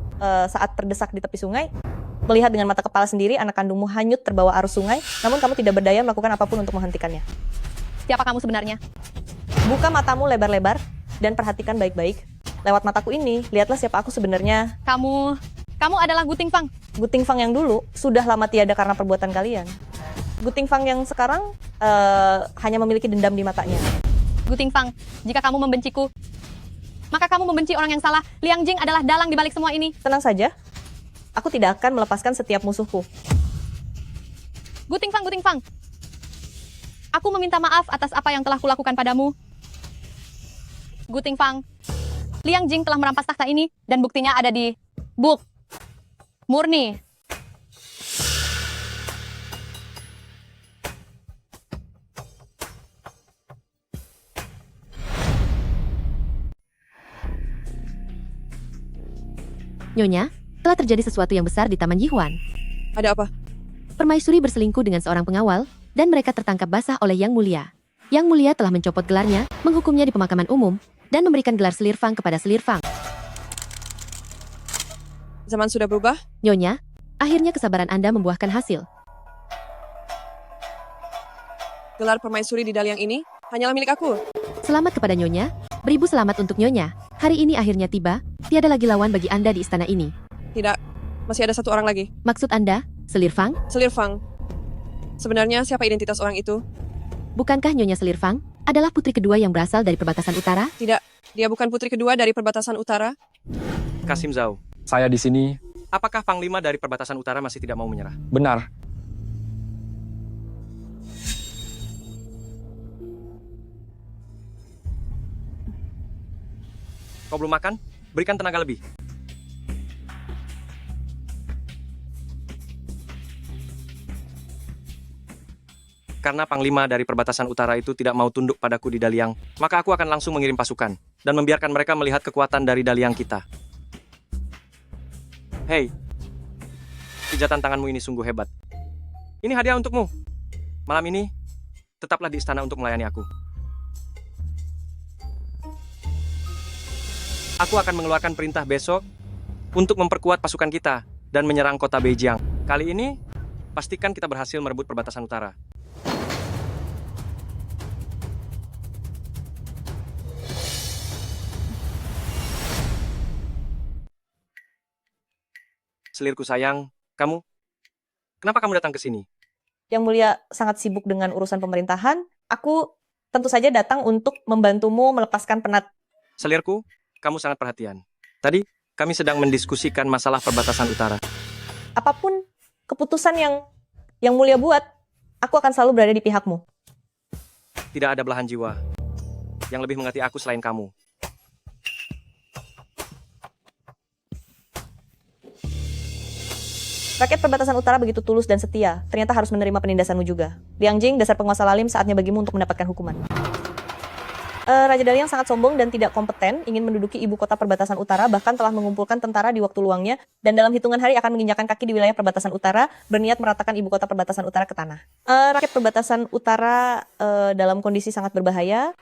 saat terdesak di tepi sungai, melihat dengan mata kepala sendiri anak kandungmu hanyut terbawa arus sungai, namun kamu tidak berdaya melakukan apapun untuk menghentikannya? Siapa kamu sebenarnya? Buka matamu lebar-lebar dan perhatikan baik-baik. Lewat mataku ini, lihatlah siapa aku sebenarnya. Kamu adalah Guting Fang. Guting Fang yang dulu sudah lama tiada karena perbuatan kalian. Guting Fang yang sekarang hanya memiliki dendam di matanya. Guting Fang, jika kamu membenciku, maka kamu membenci orang yang salah. Liang Jing adalah dalang di balik semua ini. Tenang saja, aku tidak akan melepaskan setiap musuhku. Guting Fang. Aku meminta maaf atas apa yang telah kulakukan padamu. Guting Fang, Liang Jing telah merampas takhta ini, dan buktinya ada di Buk Murni. Nyonya, telah terjadi sesuatu yang besar di Taman Yihuan. Ada apa? Permaisuri berselingkuh dengan seorang pengawal, dan mereka tertangkap basah oleh Yang Mulia. Yang Mulia telah mencopot gelarnya, menghukumnya di pemakaman umum, dan memberikan gelar Selir Fang kepada Selir Fang. Zaman sudah berubah? Nyonya, akhirnya kesabaran Anda membuahkan hasil. Gelar permaisuri di Daliang ini hanyalah milik aku. Selamat kepada Nyonya, beribu selamat untuk Nyonya. Hari ini akhirnya tiba, tiada lagi lawan bagi Anda di istana ini. Tidak, masih ada satu orang lagi. Maksud Anda, Selir Fang? Selir Fang. Sebenarnya siapa identitas orang itu? Bukankah Nyonya Selir Fang adalah putri kedua yang berasal dari perbatasan utara? Tidak, dia bukan putri kedua dari perbatasan utara. Kasim Zhao, Saya di sini. apakah Panglima dari perbatasan utara masih tidak mau menyerah? Benar. Kau belum makan? Berikan tenaga lebih. Karena Panglima dari perbatasan utara itu tidak mau tunduk padaku di Daliang, maka aku akan langsung mengirim pasukan dan membiarkan mereka melihat kekuatan dari Daliang kita. Hei, pijatan tanganmu ini sungguh hebat. Ini hadiah untukmu. Malam ini, tetaplah di istana untuk melayani aku. Aku akan mengeluarkan perintah besok untuk memperkuat pasukan kita dan menyerang kota Beijing. Kali ini, pastikan kita berhasil merebut perbatasan utara. Selirku sayang, kenapa kamu datang ke sini? Yang Mulia sangat sibuk dengan urusan pemerintahan. Aku tentu saja datang untuk membantumu melepaskan penat. Selirku, kamu sangat perhatian. Tadi, kami sedang mendiskusikan masalah perbatasan utara. Apapun keputusan yang Mulia buat, aku akan selalu berada di pihakmu. Tidak ada belahan jiwa yang lebih mengerti aku selain kamu. Rakyat perbatasan utara begitu tulus dan setia, ternyata harus menerima penindasanmu juga. Liang Jing, dasar penguasa lalim, saatnya bagimu untuk mendapatkan hukuman. Raja Daliang sangat sombong dan tidak kompeten, ingin menduduki ibu kota perbatasan utara, bahkan telah mengumpulkan tentara di waktu luangnya, dan dalam hitungan hari akan menginjakan kaki di wilayah perbatasan utara, berniat meratakan ibu kota perbatasan utara ke tanah. Rakyat perbatasan utara dalam kondisi sangat berbahaya.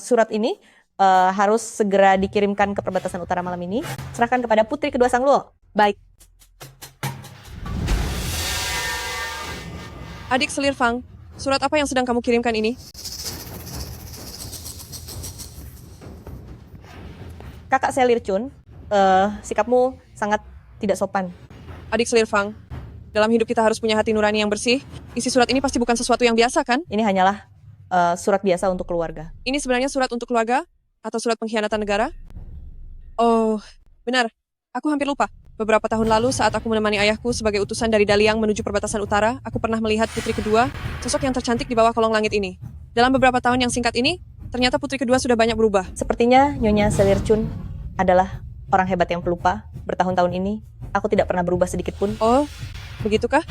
Surat ini harus segera dikirimkan ke perbatasan utara malam ini. Serahkan kepada putri kedua Sang Luo. Baik. Adik Selir Fang, surat apa yang sedang kamu kirimkan ini? Kakak Selir Chun, sikapmu sangat tidak sopan. Adik Selir Fang, dalam hidup kita harus punya hati nurani yang bersih. Isi surat ini pasti bukan sesuatu yang biasa, kan? Ini hanyalah surat biasa untuk keluarga. Ini sebenarnya surat untuk keluarga? Atau surat pengkhianatan negara? Oh, benar. Aku hampir lupa. Beberapa tahun lalu saat aku menemani ayahku sebagai utusan dari Daliang menuju perbatasan utara, aku pernah melihat putri kedua, sosok yang tercantik di bawah kolong langit ini. Dalam beberapa tahun yang singkat ini, ternyata putri kedua sudah banyak berubah. Sepertinya Nyonya Selir Chun adalah orang hebat yang pelupa. Bertahun-tahun ini, aku tidak pernah berubah sedikit pun. Oh, begitukah?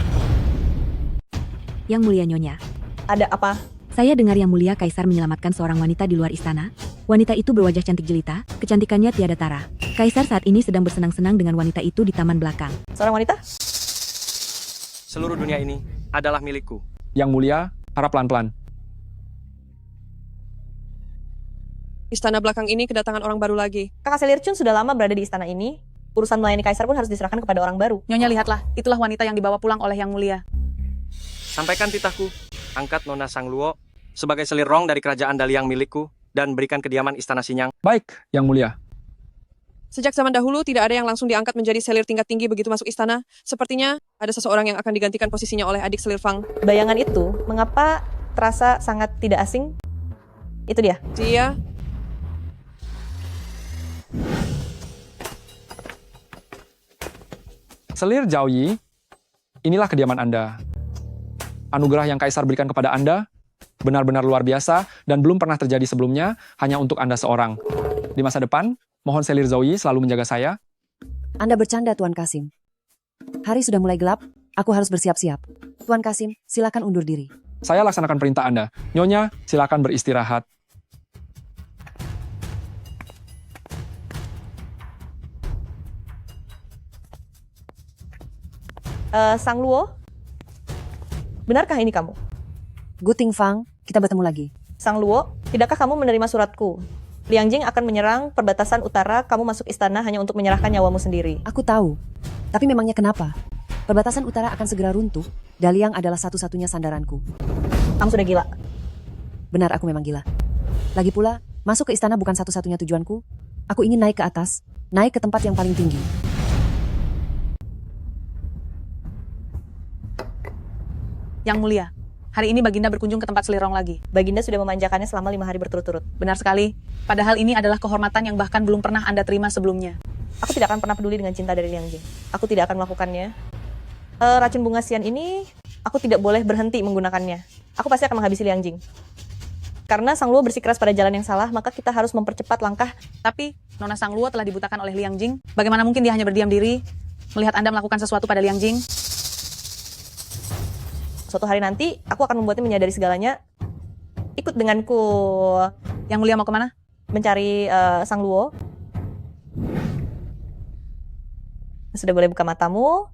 Yang Mulia Nyonya. Ada apa? Saya dengar Yang Mulia Kaisar menyelamatkan seorang wanita di luar istana. Wanita itu berwajah cantik jelita, kecantikannya tiada tara. Kaisar saat ini sedang bersenang-senang dengan wanita itu di taman belakang. Seorang wanita? Seluruh dunia ini adalah milikku. Yang Mulia, harap pelan-pelan. Istana belakang ini kedatangan orang baru lagi. Kakak Selir Chun sudah lama berada di istana ini. Urusan melayani Kaisar pun harus diserahkan kepada orang baru. Nyonya lihatlah, itulah wanita yang dibawa pulang oleh Yang Mulia. Sampaikan titahku, angkat Nona Sang Luo sebagai selir rong dari kerajaan Daliang milikku dan berikan kediaman istana Sinyang. Baik, Yang Mulia. Sejak zaman dahulu, tidak ada yang langsung diangkat menjadi selir tingkat tinggi begitu masuk istana. Sepertinya ada seseorang yang akan digantikan posisinya oleh adik Selir Fang. Bayangan itu, mengapa terasa sangat tidak asing? Itu dia. Dia... Selir Zhao Yi, inilah kediaman Anda. Anugerah yang Kaisar berikan kepada Anda benar-benar luar biasa dan belum pernah terjadi sebelumnya hanya untuk Anda seorang. Di masa depan, mohon Selir Zhao Yi selalu menjaga saya. Anda bercanda, Tuan Kasim. Hari sudah mulai gelap, aku harus bersiap-siap. Tuan Kasim, silakan undur diri. Saya laksanakan perintah Anda. Nyonya, silakan beristirahat. Sang Luo, benarkah ini kamu? Guting Fang, kita bertemu lagi. Sang Luo, tidakkah kamu menerima suratku? Liang Jing akan menyerang perbatasan utara, kamu masuk istana hanya untuk menyerahkan nyawamu sendiri. Aku tahu, tapi memangnya kenapa? Perbatasan utara akan segera runtuh. Daliang adalah satu-satunya sandaranku. Kamu sudah gila. Benar, aku memang gila. Lagi pula, masuk ke istana bukan satu-satunya tujuanku. Aku ingin naik ke atas, naik ke tempat yang paling tinggi. Yang mulia, hari ini Baginda berkunjung ke tempat Selirong lagi. Baginda sudah memanjakannya selama 5 hari berturut-turut. Benar sekali. Padahal ini adalah kehormatan yang bahkan belum pernah Anda terima sebelumnya. Aku tidak akan pernah peduli dengan cinta dari Liang Jing. Aku tidak akan melakukannya. Racun bunga sian ini, aku tidak boleh berhenti menggunakannya. Aku pasti akan menghabisi Liang Jing. Karena Sang Luo bersikeras pada jalan yang salah, maka kita harus mempercepat langkah. Tapi, Nona Sang Luo telah dibutakan oleh Liang Jing. Bagaimana mungkin dia hanya berdiam diri, melihat Anda melakukan sesuatu pada Liang Jing? Suatu hari nanti, aku akan membuatnya menyadari segalanya. Ikut denganku. Yang mulia mau kemana? Mencari Sang Luo. Sudah boleh buka matamu.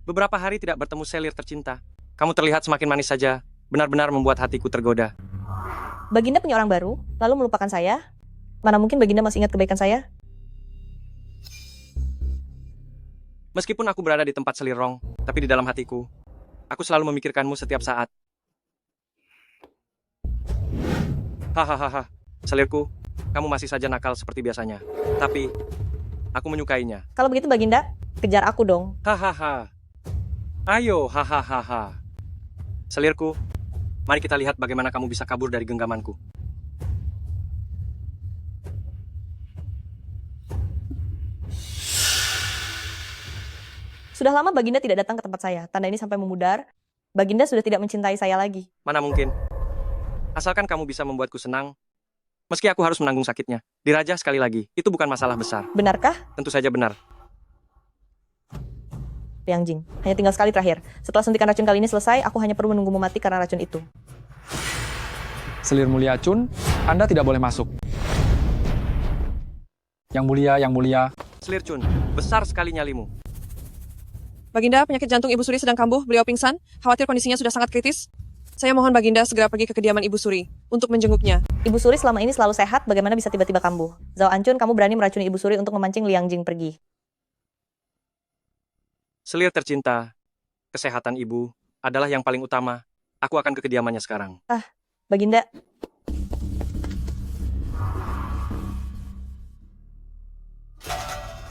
Beberapa hari tidak bertemu Selir tercinta. Kamu terlihat semakin manis saja. Benar-benar membuat hatiku tergoda. Baginda punya orang baru, lalu melupakan saya. Mana mungkin Baginda masih ingat kebaikan saya? Meskipun aku berada di tempat Selirong, tapi di dalam hatiku, aku selalu memikirkanmu setiap saat. Hahaha, Selirku, kamu masih saja nakal seperti biasanya. Tapi, aku menyukainya. Kalau begitu Baginda, kejar aku dong. Hahaha. Ayo, hahaha. Selirku, mari kita lihat bagaimana kamu bisa kabur dari genggamanku. Sudah lama Baginda tidak datang ke tempat saya. Tanda ini sampai memudar. Baginda sudah tidak mencintai saya lagi. Mana mungkin. Asalkan kamu bisa membuatku senang, meski aku harus menanggung sakitnya. Dirajah sekali lagi, itu bukan masalah besar. Benarkah? Tentu saja benar. Liang Jing, hanya tinggal sekali terakhir. Setelah suntikan racun kali ini selesai, aku hanya perlu menunggumu mati karena racun itu. Selir Mulia Chun, Anda tidak boleh masuk. Yang mulia. Selir Chun, besar sekali nyalimu. Baginda, penyakit jantung Ibu Suri sedang kambuh, beliau pingsan, khawatir kondisinya sudah sangat kritis. Saya mohon Baginda segera pergi ke kediaman Ibu Suri untuk menjenguknya. Ibu Suri selama ini selalu sehat, bagaimana bisa tiba-tiba kambuh? Zhao Anchun, kamu berani meracuni Ibu Suri untuk memancing Liang Jing pergi. Selir tercinta, kesehatan ibu adalah yang paling utama. Aku akan ke kediamannya sekarang. Baginda.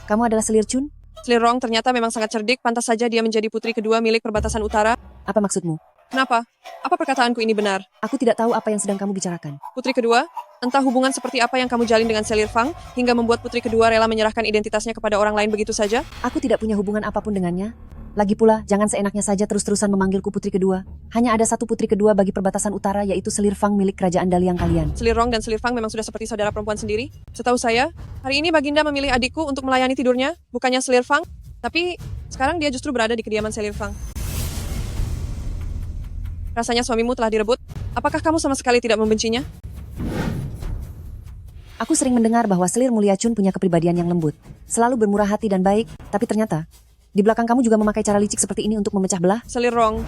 Kamu adalah Selir Chun? Selirong ternyata memang sangat cerdik, pantas saja dia menjadi putri kedua milik perbatasan utara. Apa maksudmu? Kenapa? Apa perkataanku ini benar? Aku tidak tahu apa yang sedang kamu bicarakan. Putri kedua? Entah hubungan seperti apa yang kamu jalin dengan Selir Fang, hingga membuat putri kedua rela menyerahkan identitasnya kepada orang lain begitu saja? Aku tidak punya hubungan apapun dengannya. Lagi pula, jangan seenaknya saja terus-terusan memanggilku putri kedua. Hanya ada satu putri kedua bagi perbatasan utara, yaitu Selir Fang milik kerajaan Daliang kalian. Selirong dan Selir Fang memang sudah seperti saudara perempuan sendiri. Setahu saya, hari ini Baginda memilih adikku untuk melayani tidurnya, bukannya Selir Fang. Tapi, sekarang dia justru berada di kediaman Selir Fang. Rasanya suamimu telah direbut. Apakah kamu sama sekali tidak membencinya? Aku sering mendengar bahwa Selir Mulia Chun punya kepribadian yang lembut, selalu bermurah hati dan baik, tapi ternyata di belakang kamu juga memakai cara licik seperti ini untuk memecah belah. Selirong,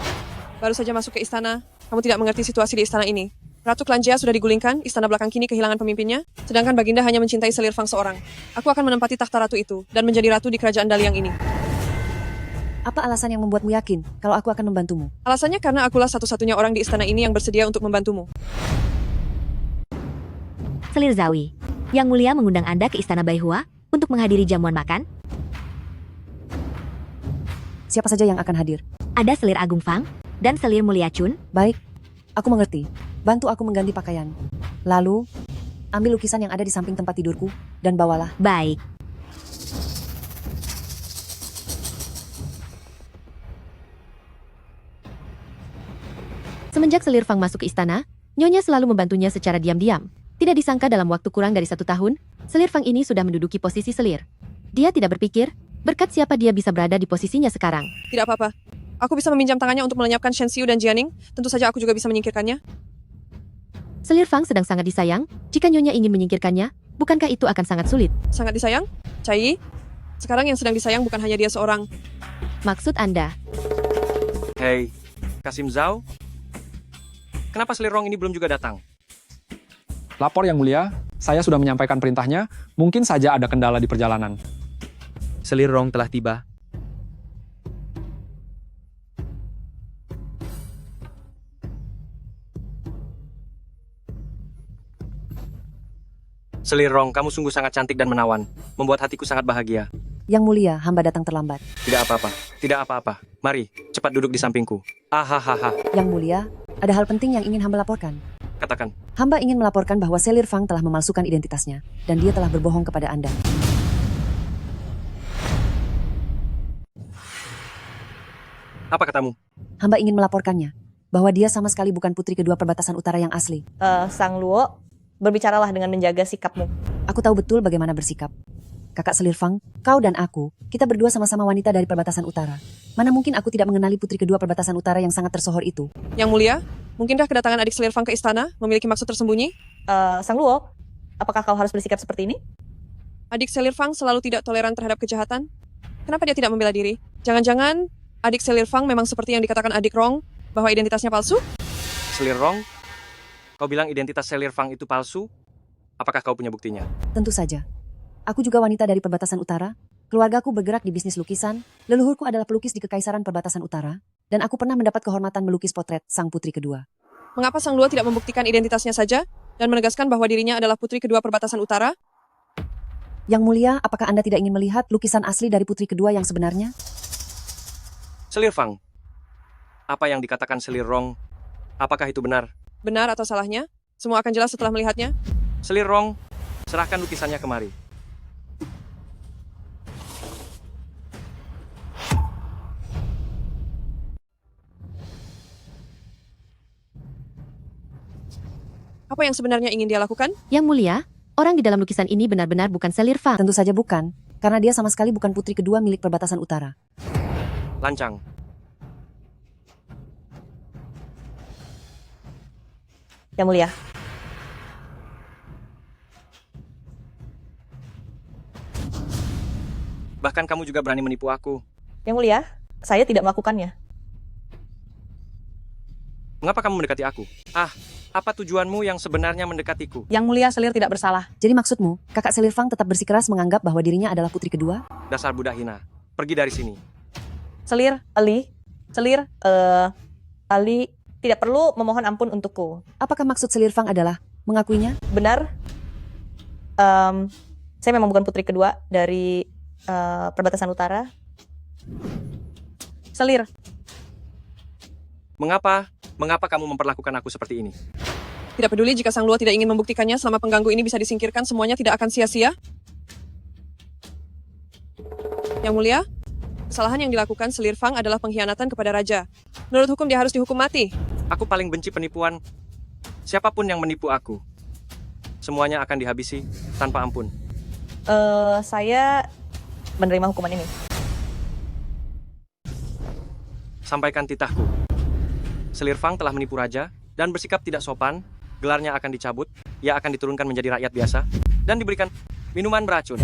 baru saja masuk ke istana. Kamu tidak mengerti situasi di istana ini. Ratu Klanjia sudah digulingkan, istana belakang kini kehilangan pemimpinnya, sedangkan Baginda hanya mencintai Selir Fang seorang. Aku akan menempati takhta ratu itu, dan menjadi ratu di kerajaan Daliang ini. Apa alasan yang membuatmu yakin kalau aku akan membantumu? Alasannya karena akulah satu-satunya orang di istana ini yang bersedia untuk membantumu. Selir Zawi, Yang Mulia mengundang Anda ke Istana Baihua untuk menghadiri jamuan makan. Siapa saja yang akan hadir? Ada Selir Agung Fang dan Selir Mulia Chun. Baik, aku mengerti. Bantu aku mengganti pakaian. Lalu, ambil lukisan yang ada di samping tempat tidurku dan bawalah. Baik. Semenjak Selir Fang masuk ke istana, Nyonya selalu membantunya secara diam-diam. Tidak disangka dalam waktu kurang dari 1 tahun, Selir Fang ini sudah menduduki posisi Selir. Dia tidak berpikir, berkat siapa dia bisa berada di posisinya sekarang. Tidak apa-apa. Aku bisa meminjam tangannya untuk melenyapkan Shen Xiu dan Jianing. Tentu saja aku juga bisa menyingkirkannya. Selir Fang sedang sangat disayang. Jika Nyonya ingin menyingkirkannya, bukankah itu akan sangat sulit? Sangat disayang? Cai, sekarang yang sedang disayang bukan hanya dia seorang. Maksud Anda? Hei, Kasim Zhao. Kenapa Selirong ini belum juga datang? Lapor Yang Mulia, saya sudah menyampaikan perintahnya, mungkin saja ada kendala di perjalanan. Selirong telah tiba. Selir Rong, kamu sungguh sangat cantik dan menawan. Membuat hatiku sangat bahagia. Yang mulia, hamba datang terlambat. Tidak apa-apa, tidak apa-apa. Mari, cepat duduk di sampingku. Ahahaha. Yang mulia, ada hal penting yang ingin hamba laporkan. Katakan. Hamba ingin melaporkan bahwa Selir Fang telah memalsukan identitasnya, dan dia telah berbohong kepada Anda. Apa katamu? Hamba ingin melaporkannya, bahwa dia sama sekali bukan putri kedua perbatasan utara yang asli. Sang Luo, berbicaralah dengan menjaga sikapmu. Aku tahu betul bagaimana bersikap. Kakak Selir Fang, kau dan aku, kita berdua sama-sama wanita dari perbatasan utara. Mana mungkin aku tidak mengenali putri kedua perbatasan utara yang sangat tersohor itu? Yang mulia, mungkinkah kedatangan adik Selir Fang ke istana memiliki maksud tersembunyi? Sang Luo, apakah kau harus bersikap seperti ini? Adik Selir Fang selalu tidak toleran terhadap kejahatan. Kenapa dia tidak membela diri? Jangan-jangan adik Selir Fang memang seperti yang dikatakan adik Rong, bahwa identitasnya palsu? Selir Rong? Kau bilang identitas Selir Fang itu palsu? Apakah kau punya buktinya? Tentu saja. Aku juga wanita dari perbatasan utara. Keluargaku bergerak di bisnis lukisan. Leluhurku adalah pelukis di Kekaisaran Perbatasan Utara. Dan aku pernah mendapat kehormatan melukis potret sang putri kedua. Mengapa Sang Luo tidak membuktikan identitasnya saja dan menegaskan bahwa dirinya adalah putri kedua perbatasan utara? Yang mulia, apakah Anda tidak ingin melihat lukisan asli dari putri kedua yang sebenarnya? Selir Fang, apa yang dikatakan Selir Rong, apakah itu benar? Benar atau salahnya? Semua akan jelas setelah melihatnya. Selir Rong, serahkan lukisannya kemari. Apa yang sebenarnya ingin dia lakukan? Yang mulia, orang di dalam lukisan ini benar-benar bukan Selir Fang. Tentu saja bukan, karena dia sama sekali bukan putri kedua milik perbatasan utara. Lancang. Yang mulia. Bahkan kamu juga berani menipu aku. Yang mulia, saya tidak melakukannya. Mengapa kamu mendekati aku? Apa tujuanmu yang sebenarnya mendekatiku? Yang mulia, Selir tidak bersalah. Jadi maksudmu, kakak Selir Fang tetap bersikeras menganggap bahwa dirinya adalah putri kedua? Dasar budak hina. Pergi dari sini. Selir, Ali, Selir, Ali tidak perlu memohon ampun untukku. Apakah maksud Selir Fang adalah mengakuinya? Benar. Saya memang bukan putri kedua dari perbatasan utara. Selir. Mengapa kamu memperlakukan aku seperti ini? Tidak peduli jika Sang Luo tidak ingin membuktikannya selama pengganggu ini bisa disingkirkan, semuanya tidak akan sia-sia. Yang mulia, kesalahan yang dilakukan Selir Fang adalah pengkhianatan kepada raja. Menurut hukum dia harus dihukum mati. Aku paling benci penipuan. Siapapun yang menipu aku, semuanya akan dihabisi tanpa ampun. Saya menerima hukuman ini. Sampaikan titahku. Selir Fang telah menipu raja dan bersikap tidak sopan. Gelarnya akan dicabut. Ia akan diturunkan menjadi rakyat biasa dan diberikan minuman beracun.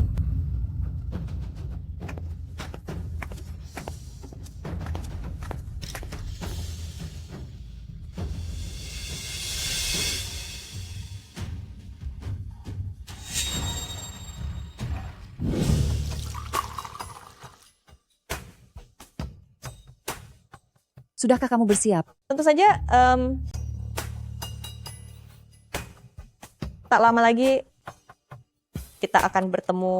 Sudahkah kamu bersiap? Tentu saja, tak lama lagi kita akan bertemu.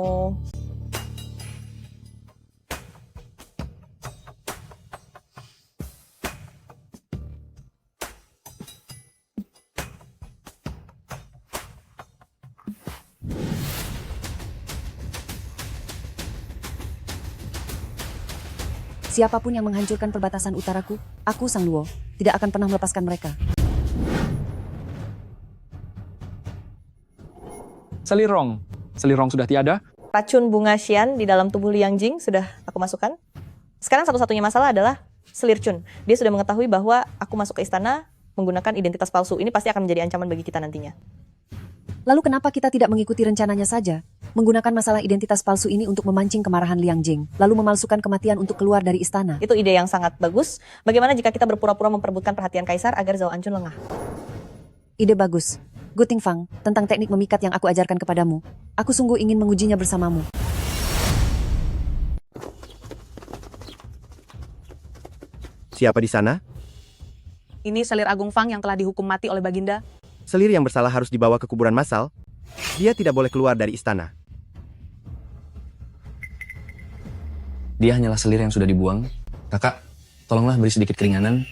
Siapapun yang menghancurkan perbatasan utaraku, aku Sang Luo, tidak akan pernah melepaskan mereka. Selir Rong. Selir Rong sudah tiada. Racun bunga Xian di dalam tubuh Liang Jing sudah aku masukkan. Sekarang satu-satunya masalah adalah Selir Chun. Dia sudah mengetahui bahwa aku masuk ke istana menggunakan identitas palsu. Ini pasti akan menjadi ancaman bagi kita nantinya. Lalu kenapa kita tidak mengikuti rencananya saja? Menggunakan masalah identitas palsu ini untuk memancing kemarahan Liang Jing, lalu memalsukan kematian untuk keluar dari istana. Itu ide yang sangat bagus. Bagaimana jika kita berpura-pura memperebutkan perhatian Kaisar agar Zhao Anjun lengah? Ide bagus. Guting Fang, tentang teknik memikat yang aku ajarkan kepadamu. Aku sungguh ingin mengujinya bersamamu. Siapa di sana? Ini Selir Agung Fang yang telah dihukum mati oleh Baginda. Selir yang bersalah harus dibawa ke kuburan massal. Dia tidak boleh keluar dari istana. Dia hanyalah selir yang sudah dibuang. Kakak, tolonglah beri sedikit keringanan.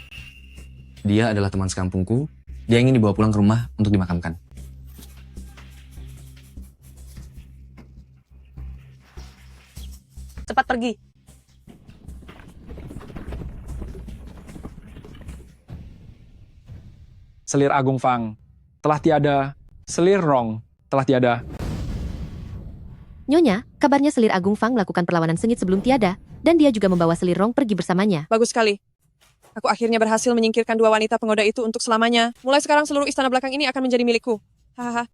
Dia adalah teman sekampungku. Dia ingin dibawa pulang ke rumah untuk dimakamkan. Cepat pergi. Selir Agung Fang telah tiada. Selir Rong telah tiada. Nyonya, kabarnya Selir Agung Fang melakukan perlawanan sengit sebelum tiada, dan dia juga membawa Selir Rong pergi bersamanya. Bagus sekali. Aku akhirnya berhasil menyingkirkan dua wanita penggoda itu untuk selamanya. Mulai sekarang seluruh istana belakang ini akan menjadi milikku. Hahaha.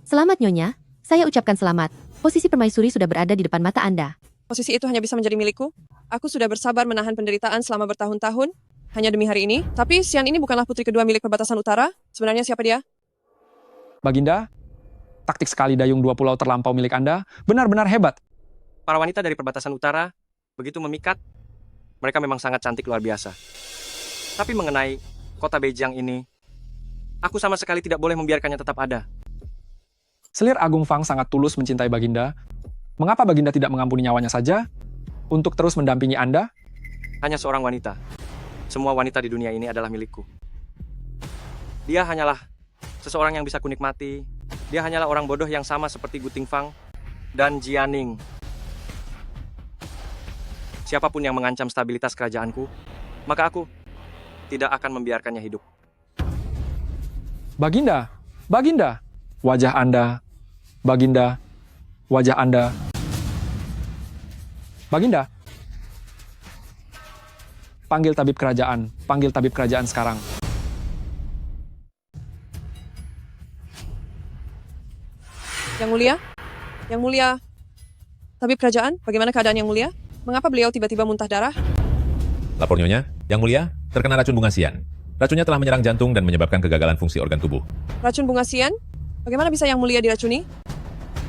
Selamat Nyonya, saya ucapkan selamat. Posisi permaisuri sudah berada di depan mata Anda. Posisi itu hanya bisa menjadi milikku. Aku sudah bersabar menahan penderitaan selama bertahun-tahun, hanya demi hari ini. Tapi Xian ini bukanlah putri kedua milik perbatasan utara. Sebenarnya siapa dia? Baginda, taktik sekali dayung dua pulau terlampau milik Anda benar-benar hebat. Para wanita dari perbatasan utara begitu memikat. Mereka memang sangat cantik luar biasa. Tapi mengenai kota Beijing ini, aku sama sekali tidak boleh membiarkannya tetap ada. Selir Agung Fang sangat tulus mencintai Baginda. Mengapa Baginda tidak mengampuni nyawanya saja untuk terus mendampingi Anda? Hanya seorang wanita. Semua wanita di dunia ini adalah milikku. Dia hanyalah seseorang yang bisa kunikmati. Dia hanyalah orang bodoh yang sama seperti Gu Tingfang dan Jianing. Siapapun yang mengancam stabilitas kerajaanku, maka aku tidak akan membiarkannya hidup. Baginda, Baginda, wajah Anda, Baginda, wajah Anda. Baginda, panggil tabib kerajaan sekarang. Yang mulia, tabib kerajaan, bagaimana keadaan Yang Mulia? Mengapa beliau tiba-tiba muntah darah? Lapor Nyonya, Yang Mulia, terkena racun bunga sian. Racunnya telah menyerang jantung dan menyebabkan kegagalan fungsi organ tubuh. Racun bunga sian? Bagaimana bisa Yang Mulia diracuni?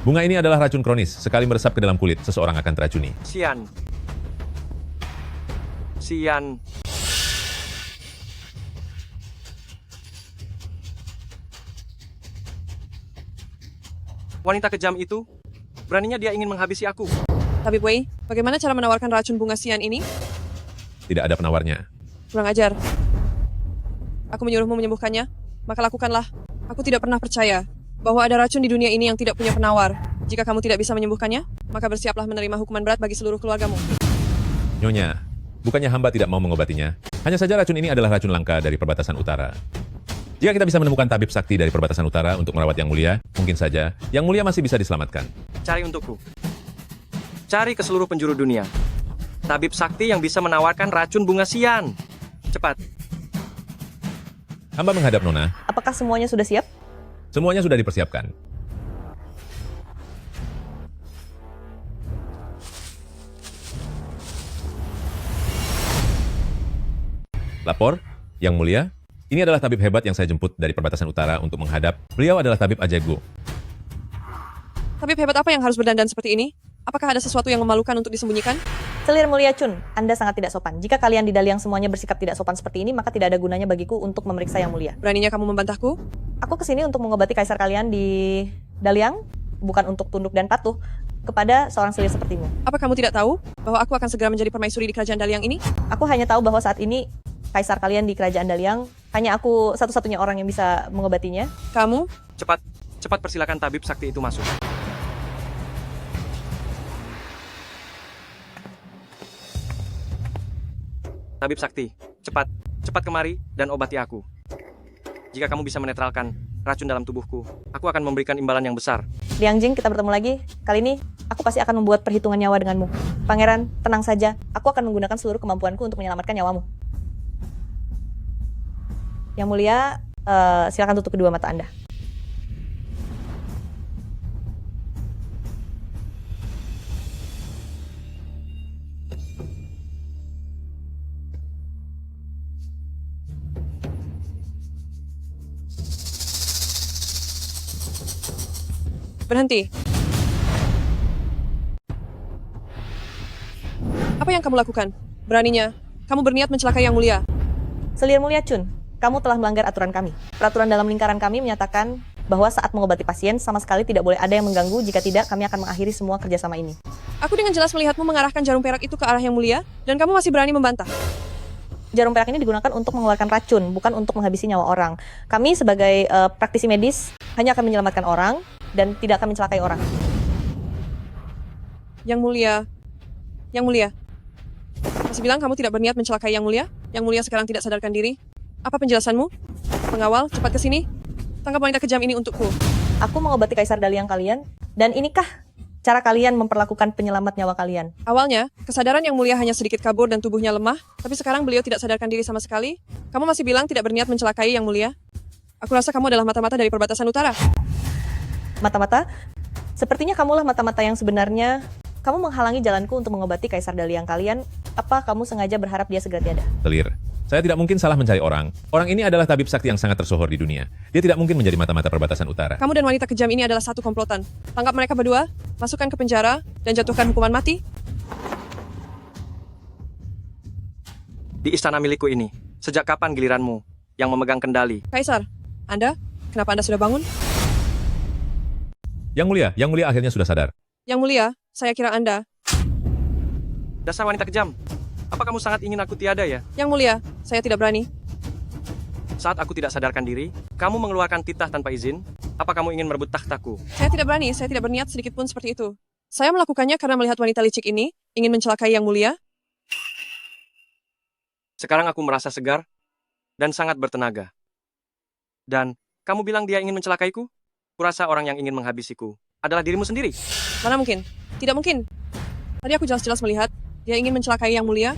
Bunga ini adalah racun kronis, sekali meresap ke dalam kulit, seseorang akan teracuni. Sian. Wanita kejam itu, beraninya dia ingin menghabisi aku. Tabib Wei, bagaimana cara menawarkan racun bunga sian ini? Tidak ada penawarnya. Kurang ajar. Aku menyuruhmu menyembuhkannya, maka lakukanlah. Aku tidak pernah percaya bahwa ada racun di dunia ini yang tidak punya penawar. Jika kamu tidak bisa menyembuhkannya, maka bersiaplah menerima hukuman berat bagi seluruh keluargamu. Nyonya, bukannya hamba tidak mau mengobatinya. Hanya saja racun ini adalah racun langka dari perbatasan utara. Jika kita bisa menemukan tabib sakti dari perbatasan utara untuk merawat Yang Mulia, mungkin saja Yang Mulia masih bisa diselamatkan. Cari untukku. Cari ke seluruh penjuru dunia. Tabib sakti yang bisa menawarkan racun bunga sian. Cepat. Hamba menghadap Nona. Apakah semuanya sudah siap? Semuanya sudah dipersiapkan. Lapor, Yang Mulia. Ini adalah tabib hebat yang saya jemput dari perbatasan utara untuk menghadap. Beliau adalah tabib ajaib Gu. Tabib hebat apa yang harus berdandan seperti ini? Apakah ada sesuatu yang memalukan untuk disembunyikan? Selir Mulia Chun, Anda sangat tidak sopan. Jika kalian di Daliang semuanya bersikap tidak sopan seperti ini, maka tidak ada gunanya bagiku untuk memeriksa Yang Mulia. Beraninya kamu membantahku? Aku kesini untuk mengobati kaisar kalian di Daliang, bukan untuk tunduk dan patuh kepada seorang selir sepertimu. Apa kamu tidak tahu bahwa aku akan segera menjadi permaisuri di kerajaan Daliang ini? Aku hanya tahu bahwa saat ini kaisar kalian di kerajaan Daliang, hanya aku satu-satunya orang yang bisa mengobatinya. Kamu? Cepat persilakan tabib sakti itu masuk. Tabib sakti, cepat kemari dan obati aku. Jika kamu bisa menetralkan racun dalam tubuhku, aku akan memberikan imbalan yang besar. Liang Jing, kita bertemu lagi. Kali ini, aku pasti akan membuat perhitungan nyawa denganmu. Pangeran, tenang saja. Aku akan menggunakan seluruh kemampuanku untuk menyelamatkan nyawamu. Yang Mulia, silakan tutup kedua mata Anda. Berhenti. Apa yang kamu lakukan? Beraninya, kamu berniat mencelakai Yang Mulia. Selir Mulia Chun, kamu telah melanggar aturan kami. Peraturan dalam lingkaran kami menyatakan bahwa saat mengobati pasien sama sekali tidak boleh ada yang mengganggu, jika tidak kami akan mengakhiri semua kerjasama ini. Aku dengan jelas melihatmu mengarahkan jarum perak itu ke arah Yang Mulia, dan kamu masih berani membantah. Jarum perak ini digunakan untuk mengeluarkan racun, bukan untuk menghabisi nyawa orang. Kami sebagai praktisi medis hanya akan menyelamatkan orang dan tidak akan mencelakai orang. Yang Mulia, masih bilang kamu tidak berniat mencelakai Yang Mulia? Yang Mulia sekarang tidak sadarkan diri. Apa penjelasanmu? Pengawal, cepat ke sini. Tangkap wanita kejam ini untukku. Aku mengobati Kaisar Daliang kalian, dan inikah cara kalian memperlakukan penyelamat nyawa kalian? Awalnya, kesadaran Yang Mulia hanya sedikit kabur dan tubuhnya lemah, tapi sekarang beliau tidak sadarkan diri sama sekali. Kamu masih bilang tidak berniat mencelakai Yang Mulia? Aku rasa kamu adalah mata-mata dari perbatasan utara. Mata-mata? Sepertinya kamulah mata-mata yang sebenarnya. Kamu menghalangi jalanku untuk mengobati Kaisar Daliang kalian. Apa kamu sengaja berharap dia segera tiada? Selir, saya tidak mungkin salah mencari orang. Orang ini adalah tabib sakti yang sangat tersohor di dunia. Dia tidak mungkin menjadi mata-mata perbatasan utara. Kamu dan wanita kejam ini adalah satu komplotan. Tangkap mereka berdua, masukkan ke penjara, dan jatuhkan hukuman mati. Di istana milikku ini, sejak kapan giliranmu yang memegang kendali? Kaisar, kenapa Anda sudah bangun? Yang Mulia akhirnya sudah sadar. Yang Mulia, saya kira Anda. Dasar wanita kejam. Apa kamu sangat ingin aku tiada ya? Yang Mulia, saya tidak berani. Saat aku tidak sadarkan diri, kamu mengeluarkan titah tanpa izin. Apa kamu ingin merebut tahtaku? Saya tidak berani, saya tidak berniat sedikit pun seperti itu. Saya melakukannya karena melihat wanita licik ini, ingin mencelakai Yang Mulia. Sekarang aku merasa segar dan sangat bertenaga. Dan kamu bilang dia ingin mencelakaiku? Kurasa orang yang ingin menghabisiku adalah dirimu sendiri. Mana mungkin? Tidak mungkin. Tadi aku jelas-jelas melihat dia ingin mencelakai Yang Mulia.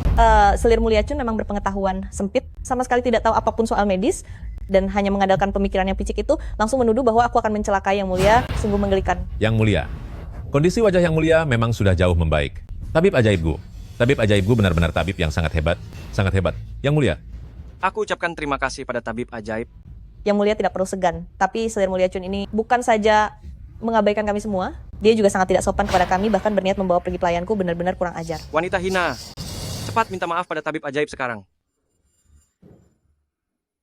Selir Mulia Chun memang berpengetahuan sempit, sama sekali tidak tahu apapun soal medis, dan hanya mengandalkan pemikiran yang picik itu, langsung menuduh bahwa aku akan mencelakai Yang Mulia. Sungguh menggelikan. Yang Mulia, kondisi wajah Yang Mulia memang sudah jauh membaik. Tabib ajaibku benar-benar tabib yang sangat hebat. Sangat hebat. Yang Mulia. Aku ucapkan terima kasih pada tabib ajaib. Yang Mulia tidak perlu segan, tapi Selir Mulia Chun ini bukan saja mengabaikan kami semua, dia juga sangat tidak sopan kepada kami, bahkan berniat membawa pergi pelayanku, benar-benar kurang ajar. Wanita hina, cepat minta maaf pada tabib ajaib sekarang.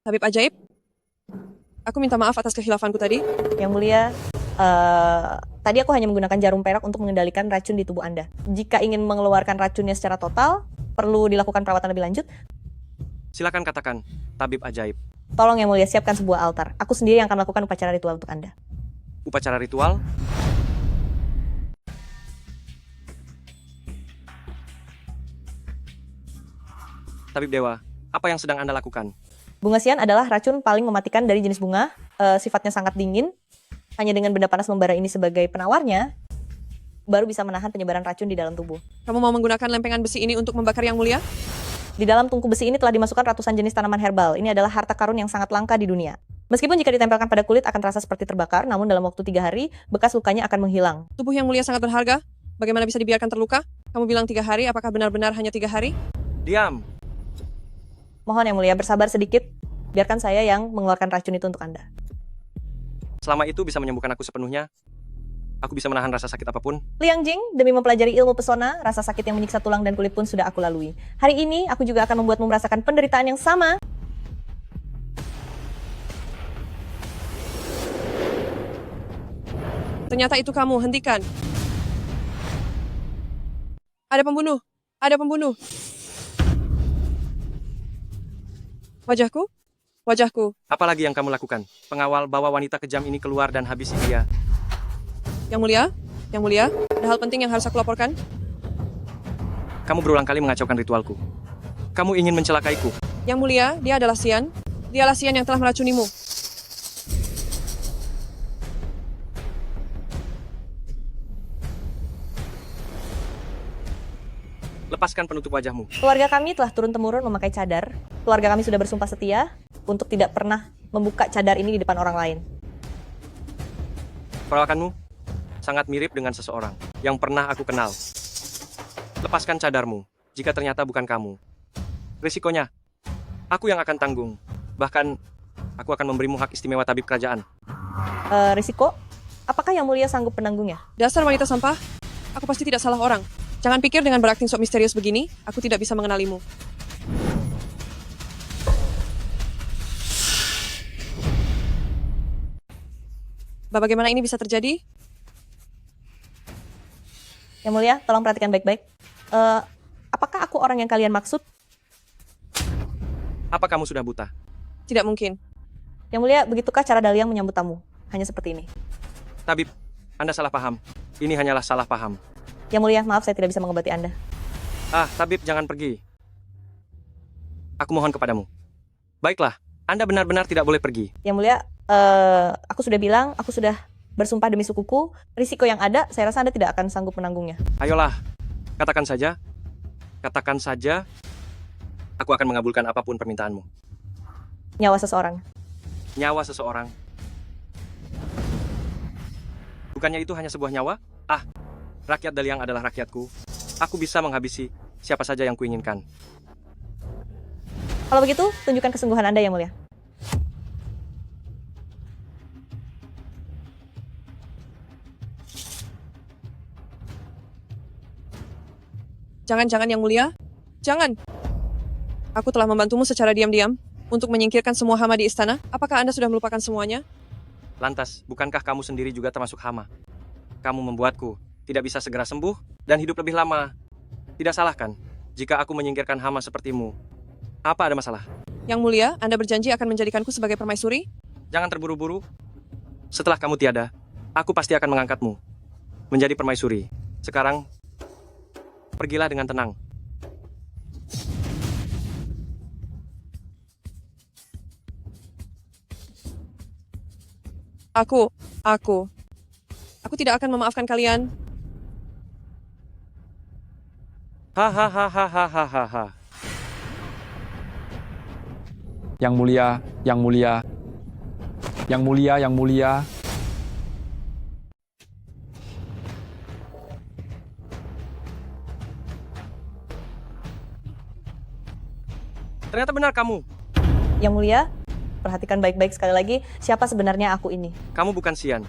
Tabib ajaib? Aku minta maaf atas kehilafanku tadi. Yang Mulia, tadi aku hanya menggunakan jarum perak untuk mengendalikan racun di tubuh Anda. Jika ingin mengeluarkan racunnya secara total, perlu dilakukan perawatan lebih lanjut. Silakan katakan, tabib ajaib. Tolong Yang Mulia siapkan sebuah altar. Aku sendiri yang akan melakukan upacara ritual untuk Anda. Upacara ritual? Tabib Dewa, apa yang sedang Anda lakukan? Bunga sian adalah racun paling mematikan dari jenis bunga. Sifatnya sangat dingin. Hanya dengan benda panas membara ini sebagai penawarnya, baru bisa menahan penyebaran racun di dalam tubuh. Kamu mau menggunakan lempengan besi ini untuk membakar Yang Mulia? Di dalam tungku besi ini telah dimasukkan ratusan jenis tanaman herbal. Ini adalah harta karun yang sangat langka di dunia. Meskipun jika ditempelkan pada kulit akan terasa seperti terbakar, namun dalam waktu 3 hari, bekas lukanya akan menghilang. Tubuh Yang Mulia sangat berharga. Bagaimana bisa dibiarkan terluka? Kamu bilang 3 hari, apakah benar-benar hanya 3 hari? Diam. Mohon Yang Mulia bersabar sedikit. Biarkan saya yang mengeluarkan racun itu untuk Anda. Selama itu bisa menyembuhkan aku sepenuhnya. Aku bisa menahan rasa sakit apapun. Liang Jing, demi mempelajari ilmu pesona, rasa sakit yang menyiksa tulang dan kulit pun sudah aku lalui. Hari ini, aku juga akan membuatmu merasakan penderitaan yang sama. Ternyata itu kamu, hentikan. Ada pembunuh, ada pembunuh. Wajahku. Apalagi yang kamu lakukan? Pengawal bawa wanita kejam ini keluar dan habisi dia. Yang Mulia, ada hal penting yang harus aku laporkan. Kamu berulang kali mengacaukan ritualku. Kamu ingin mencelakaiku. Yang Mulia, dia adalah Sian. Dialah Sian yang telah meracunimu. Lepaskan penutup wajahmu. Keluarga kami telah turun-temurun memakai cadar. Keluarga kami sudah bersumpah setia untuk tidak pernah membuka cadar ini di depan orang lain. Perawakanmu sangat mirip dengan seseorang yang pernah aku kenal. Lepaskan cadarmu jika ternyata bukan kamu. Risikonya, aku yang akan tanggung. Bahkan, aku akan memberimu hak istimewa tabib kerajaan. Risiko? Apakah Yang Mulia sanggup penanggungnya? Dasar wanita sampah, aku pasti tidak salah orang. Jangan pikir dengan berakting sok misterius begini, aku tidak bisa mengenalimu. Bagaimana ini bisa terjadi? Yang mulia, tolong perhatikan baik-baik. Apakah aku orang yang kalian maksud? Apa kamu sudah buta? Tidak mungkin. Yang mulia, begitukah cara Daliang menyambut tamu? Hanya seperti ini. Tabib, Anda salah paham. Ini hanyalah salah paham. Yang mulia, maaf saya tidak bisa mengobati Anda. Tabib, jangan pergi. Aku mohon kepadamu. Baiklah, Anda benar-benar tidak boleh pergi. Yang mulia, aku sudah bilang, aku sudah bersumpah demi sukuku, risiko yang ada, saya rasa Anda tidak akan sanggup menanggungnya. Ayolah, katakan saja. Katakan saja, aku akan mengabulkan apapun permintaanmu. Nyawa seseorang. Nyawa seseorang. Bukannya itu hanya sebuah nyawa? Rakyat Daliang adalah rakyatku. Aku bisa menghabisi siapa saja yang kuinginkan. Kalau begitu, tunjukkan kesungguhan Anda, Yang mulia. Jangan-jangan Yang Mulia. Jangan. Aku telah membantumu secara diam-diam untuk menyingkirkan semua hama di istana. Apakah Anda sudah melupakan semuanya? Lantas, bukankah kamu sendiri juga termasuk hama? Kamu membuatku tidak bisa segera sembuh dan hidup lebih lama. Tidak salah kan? Jika aku menyingkirkan hama sepertimu, apa ada masalah? Yang Mulia, Anda berjanji akan menjadikanku sebagai permaisuri? Jangan terburu-buru. Setelah kamu tiada, aku pasti akan mengangkatmu menjadi permaisuri. Sekarang, pergilah dengan tenang. Aku tidak akan memaafkan kalian. Hahaha. Yang mulia, yang mulia. Yang mulia, yang mulia. Ternyata benar kamu. Yang mulia, perhatikan baik-baik sekali lagi, siapa sebenarnya aku ini. Kamu bukan Sian.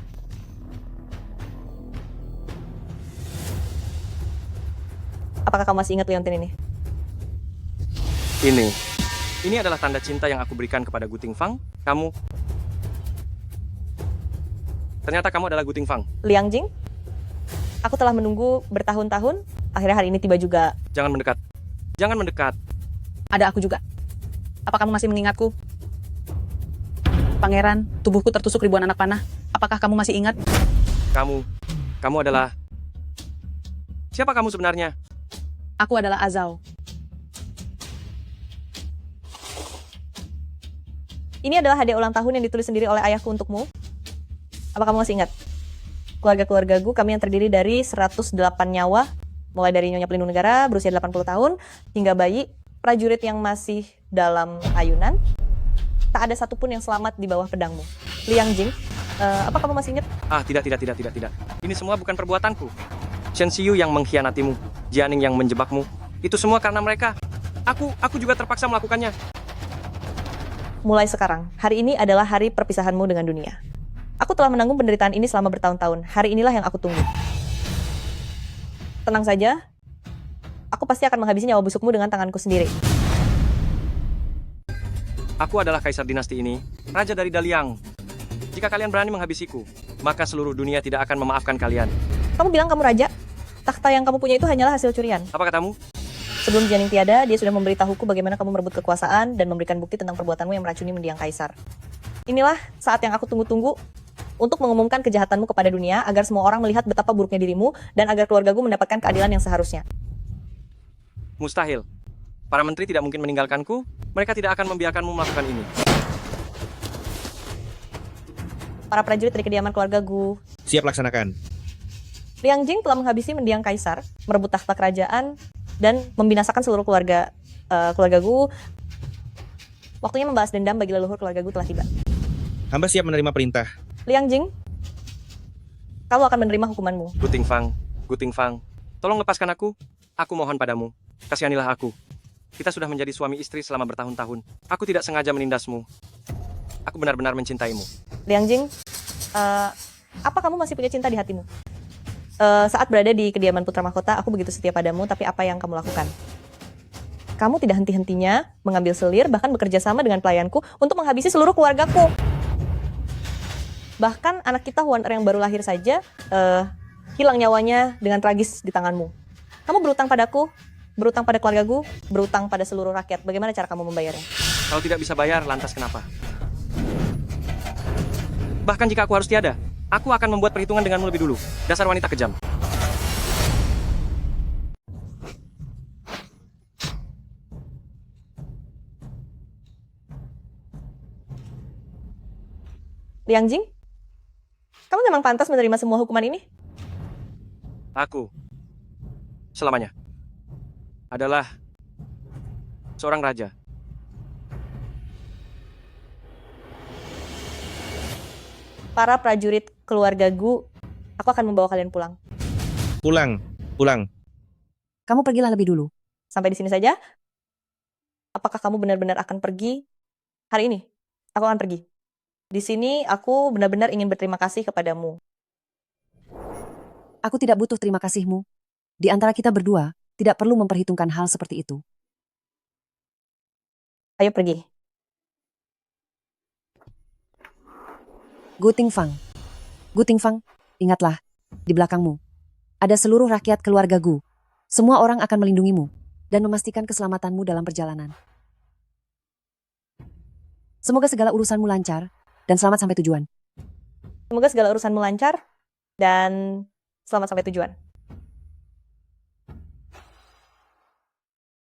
Apakah kamu masih ingat Leontin ini? Ini adalah tanda cinta yang aku berikan kepada Guting Fang. Ternyata kamu adalah Guting Fang. Liang Jing? Aku telah menunggu bertahun-tahun, akhirnya hari ini tiba juga. Jangan mendekat. Jangan mendekat. Ada aku juga. Apa kamu masih mengingatku? Pangeran, tubuhku tertusuk ribuan anak panah. Apakah kamu masih ingat? Kamu adalah... Siapa kamu sebenarnya? Aku adalah Azao. Ini adalah hadiah ulang tahun yang ditulis sendiri oleh ayahku untukmu. Apa kamu masih ingat? Keluarga-keluargaku, kami yang terdiri dari 108 nyawa, mulai dari Nyonya Pelindung Negara berusia 80 tahun, hingga bayi, prajurit yang masih dalam ayunan. Tak ada satupun yang selamat di bawah pedangmu. Liang Jing, apa kamu masih ingat? Tidak. Ini semua bukan perbuatanku. Shen Xiu yang mengkhianatimu, Jianing yang menjebakmu. Itu semua karena mereka. Aku juga terpaksa melakukannya. Mulai sekarang, hari ini adalah hari perpisahanmu dengan dunia. Aku telah menanggung penderitaan ini selama bertahun-tahun. Hari inilah yang aku tunggu. Tenang saja, aku pasti akan menghabisi nyawa busukmu dengan tanganku sendiri. Aku adalah kaisar dinasti ini, raja dari Daliang. Jika kalian berani menghabisiku, maka seluruh dunia tidak akan memaafkan kalian. Kamu bilang kamu raja? Takhta yang kamu punya itu hanyalah hasil curian. Apa katamu? Sebelum Jianing tiada, dia sudah memberitahuku bagaimana kamu merebut kekuasaan dan memberikan bukti tentang perbuatanmu yang meracuni mendiang kaisar. Inilah saat yang aku tunggu-tunggu untuk mengumumkan kejahatanmu kepada dunia agar semua orang melihat betapa buruknya dirimu dan agar keluargaku mendapatkan keadilan yang seharusnya. Mustahil. Para menteri tidak mungkin meninggalkanku. Mereka tidak akan membiarkanmu melakukan ini. Para prajurit dari kediaman keluarga Gu. Siap laksanakan. Liang Jing telah menghabisi mendiang kaisar, merebut takhta kerajaan, dan membinasakan seluruh keluarga Gu. Waktunya membalas dendam bagi leluhur keluarga Gu telah tiba. Hamba siap menerima perintah. Liang Jing, kamu akan menerima hukumanmu. Guting Fang, tolong lepaskan aku. Aku mohon padamu, kasihanilah aku. Kita sudah menjadi suami istri selama bertahun-tahun. Aku tidak sengaja menindasmu. Aku benar-benar mencintaimu. Liang Jing, apa kamu masih punya cinta di hatimu? Saat berada di kediaman putra mahkota, aku begitu setia padamu, tapi apa yang kamu lakukan? Kamu tidak henti-hentinya mengambil selir, bahkan bekerja sama dengan pelayanku untuk menghabisi seluruh keluargaku. Bahkan anak kita Huan Er yang baru lahir saja hilang nyawanya dengan tragis di tanganmu. Kamu berutang padaku, berutang pada keluargaku, berutang pada seluruh rakyat. Bagaimana cara kamu membayarnya? Kalau tidak bisa bayar, lantas kenapa? Bahkan jika aku harus tiada, aku akan membuat perhitungan denganmu lebih dulu. Dasar wanita kejam. Liang Jing, kamu memang pantas menerima semua hukuman ini? Aku, selamanya, adalah seorang raja. Para prajurit keluarga Gu, aku akan membawa kalian pulang. Pulang. Kamu pergilah lebih dulu. Sampai di sini saja. Apakah kamu benar-benar akan pergi hari ini? Aku akan pergi. Di sini aku benar-benar ingin berterima kasih kepadamu. Aku tidak butuh terima kasihmu. Di antara kita berdua, tidak perlu memperhitungkan hal seperti itu. Ayo pergi. Gu Tingfang. Gu Tingfang, ingatlah, di belakangmu. Ada seluruh rakyat keluarga Gu. Semua orang akan melindungimu dan memastikan keselamatanmu dalam perjalanan. Semoga segala urusanmu lancar dan selamat sampai tujuan. Semoga segala urusanmu lancar dan selamat sampai tujuan.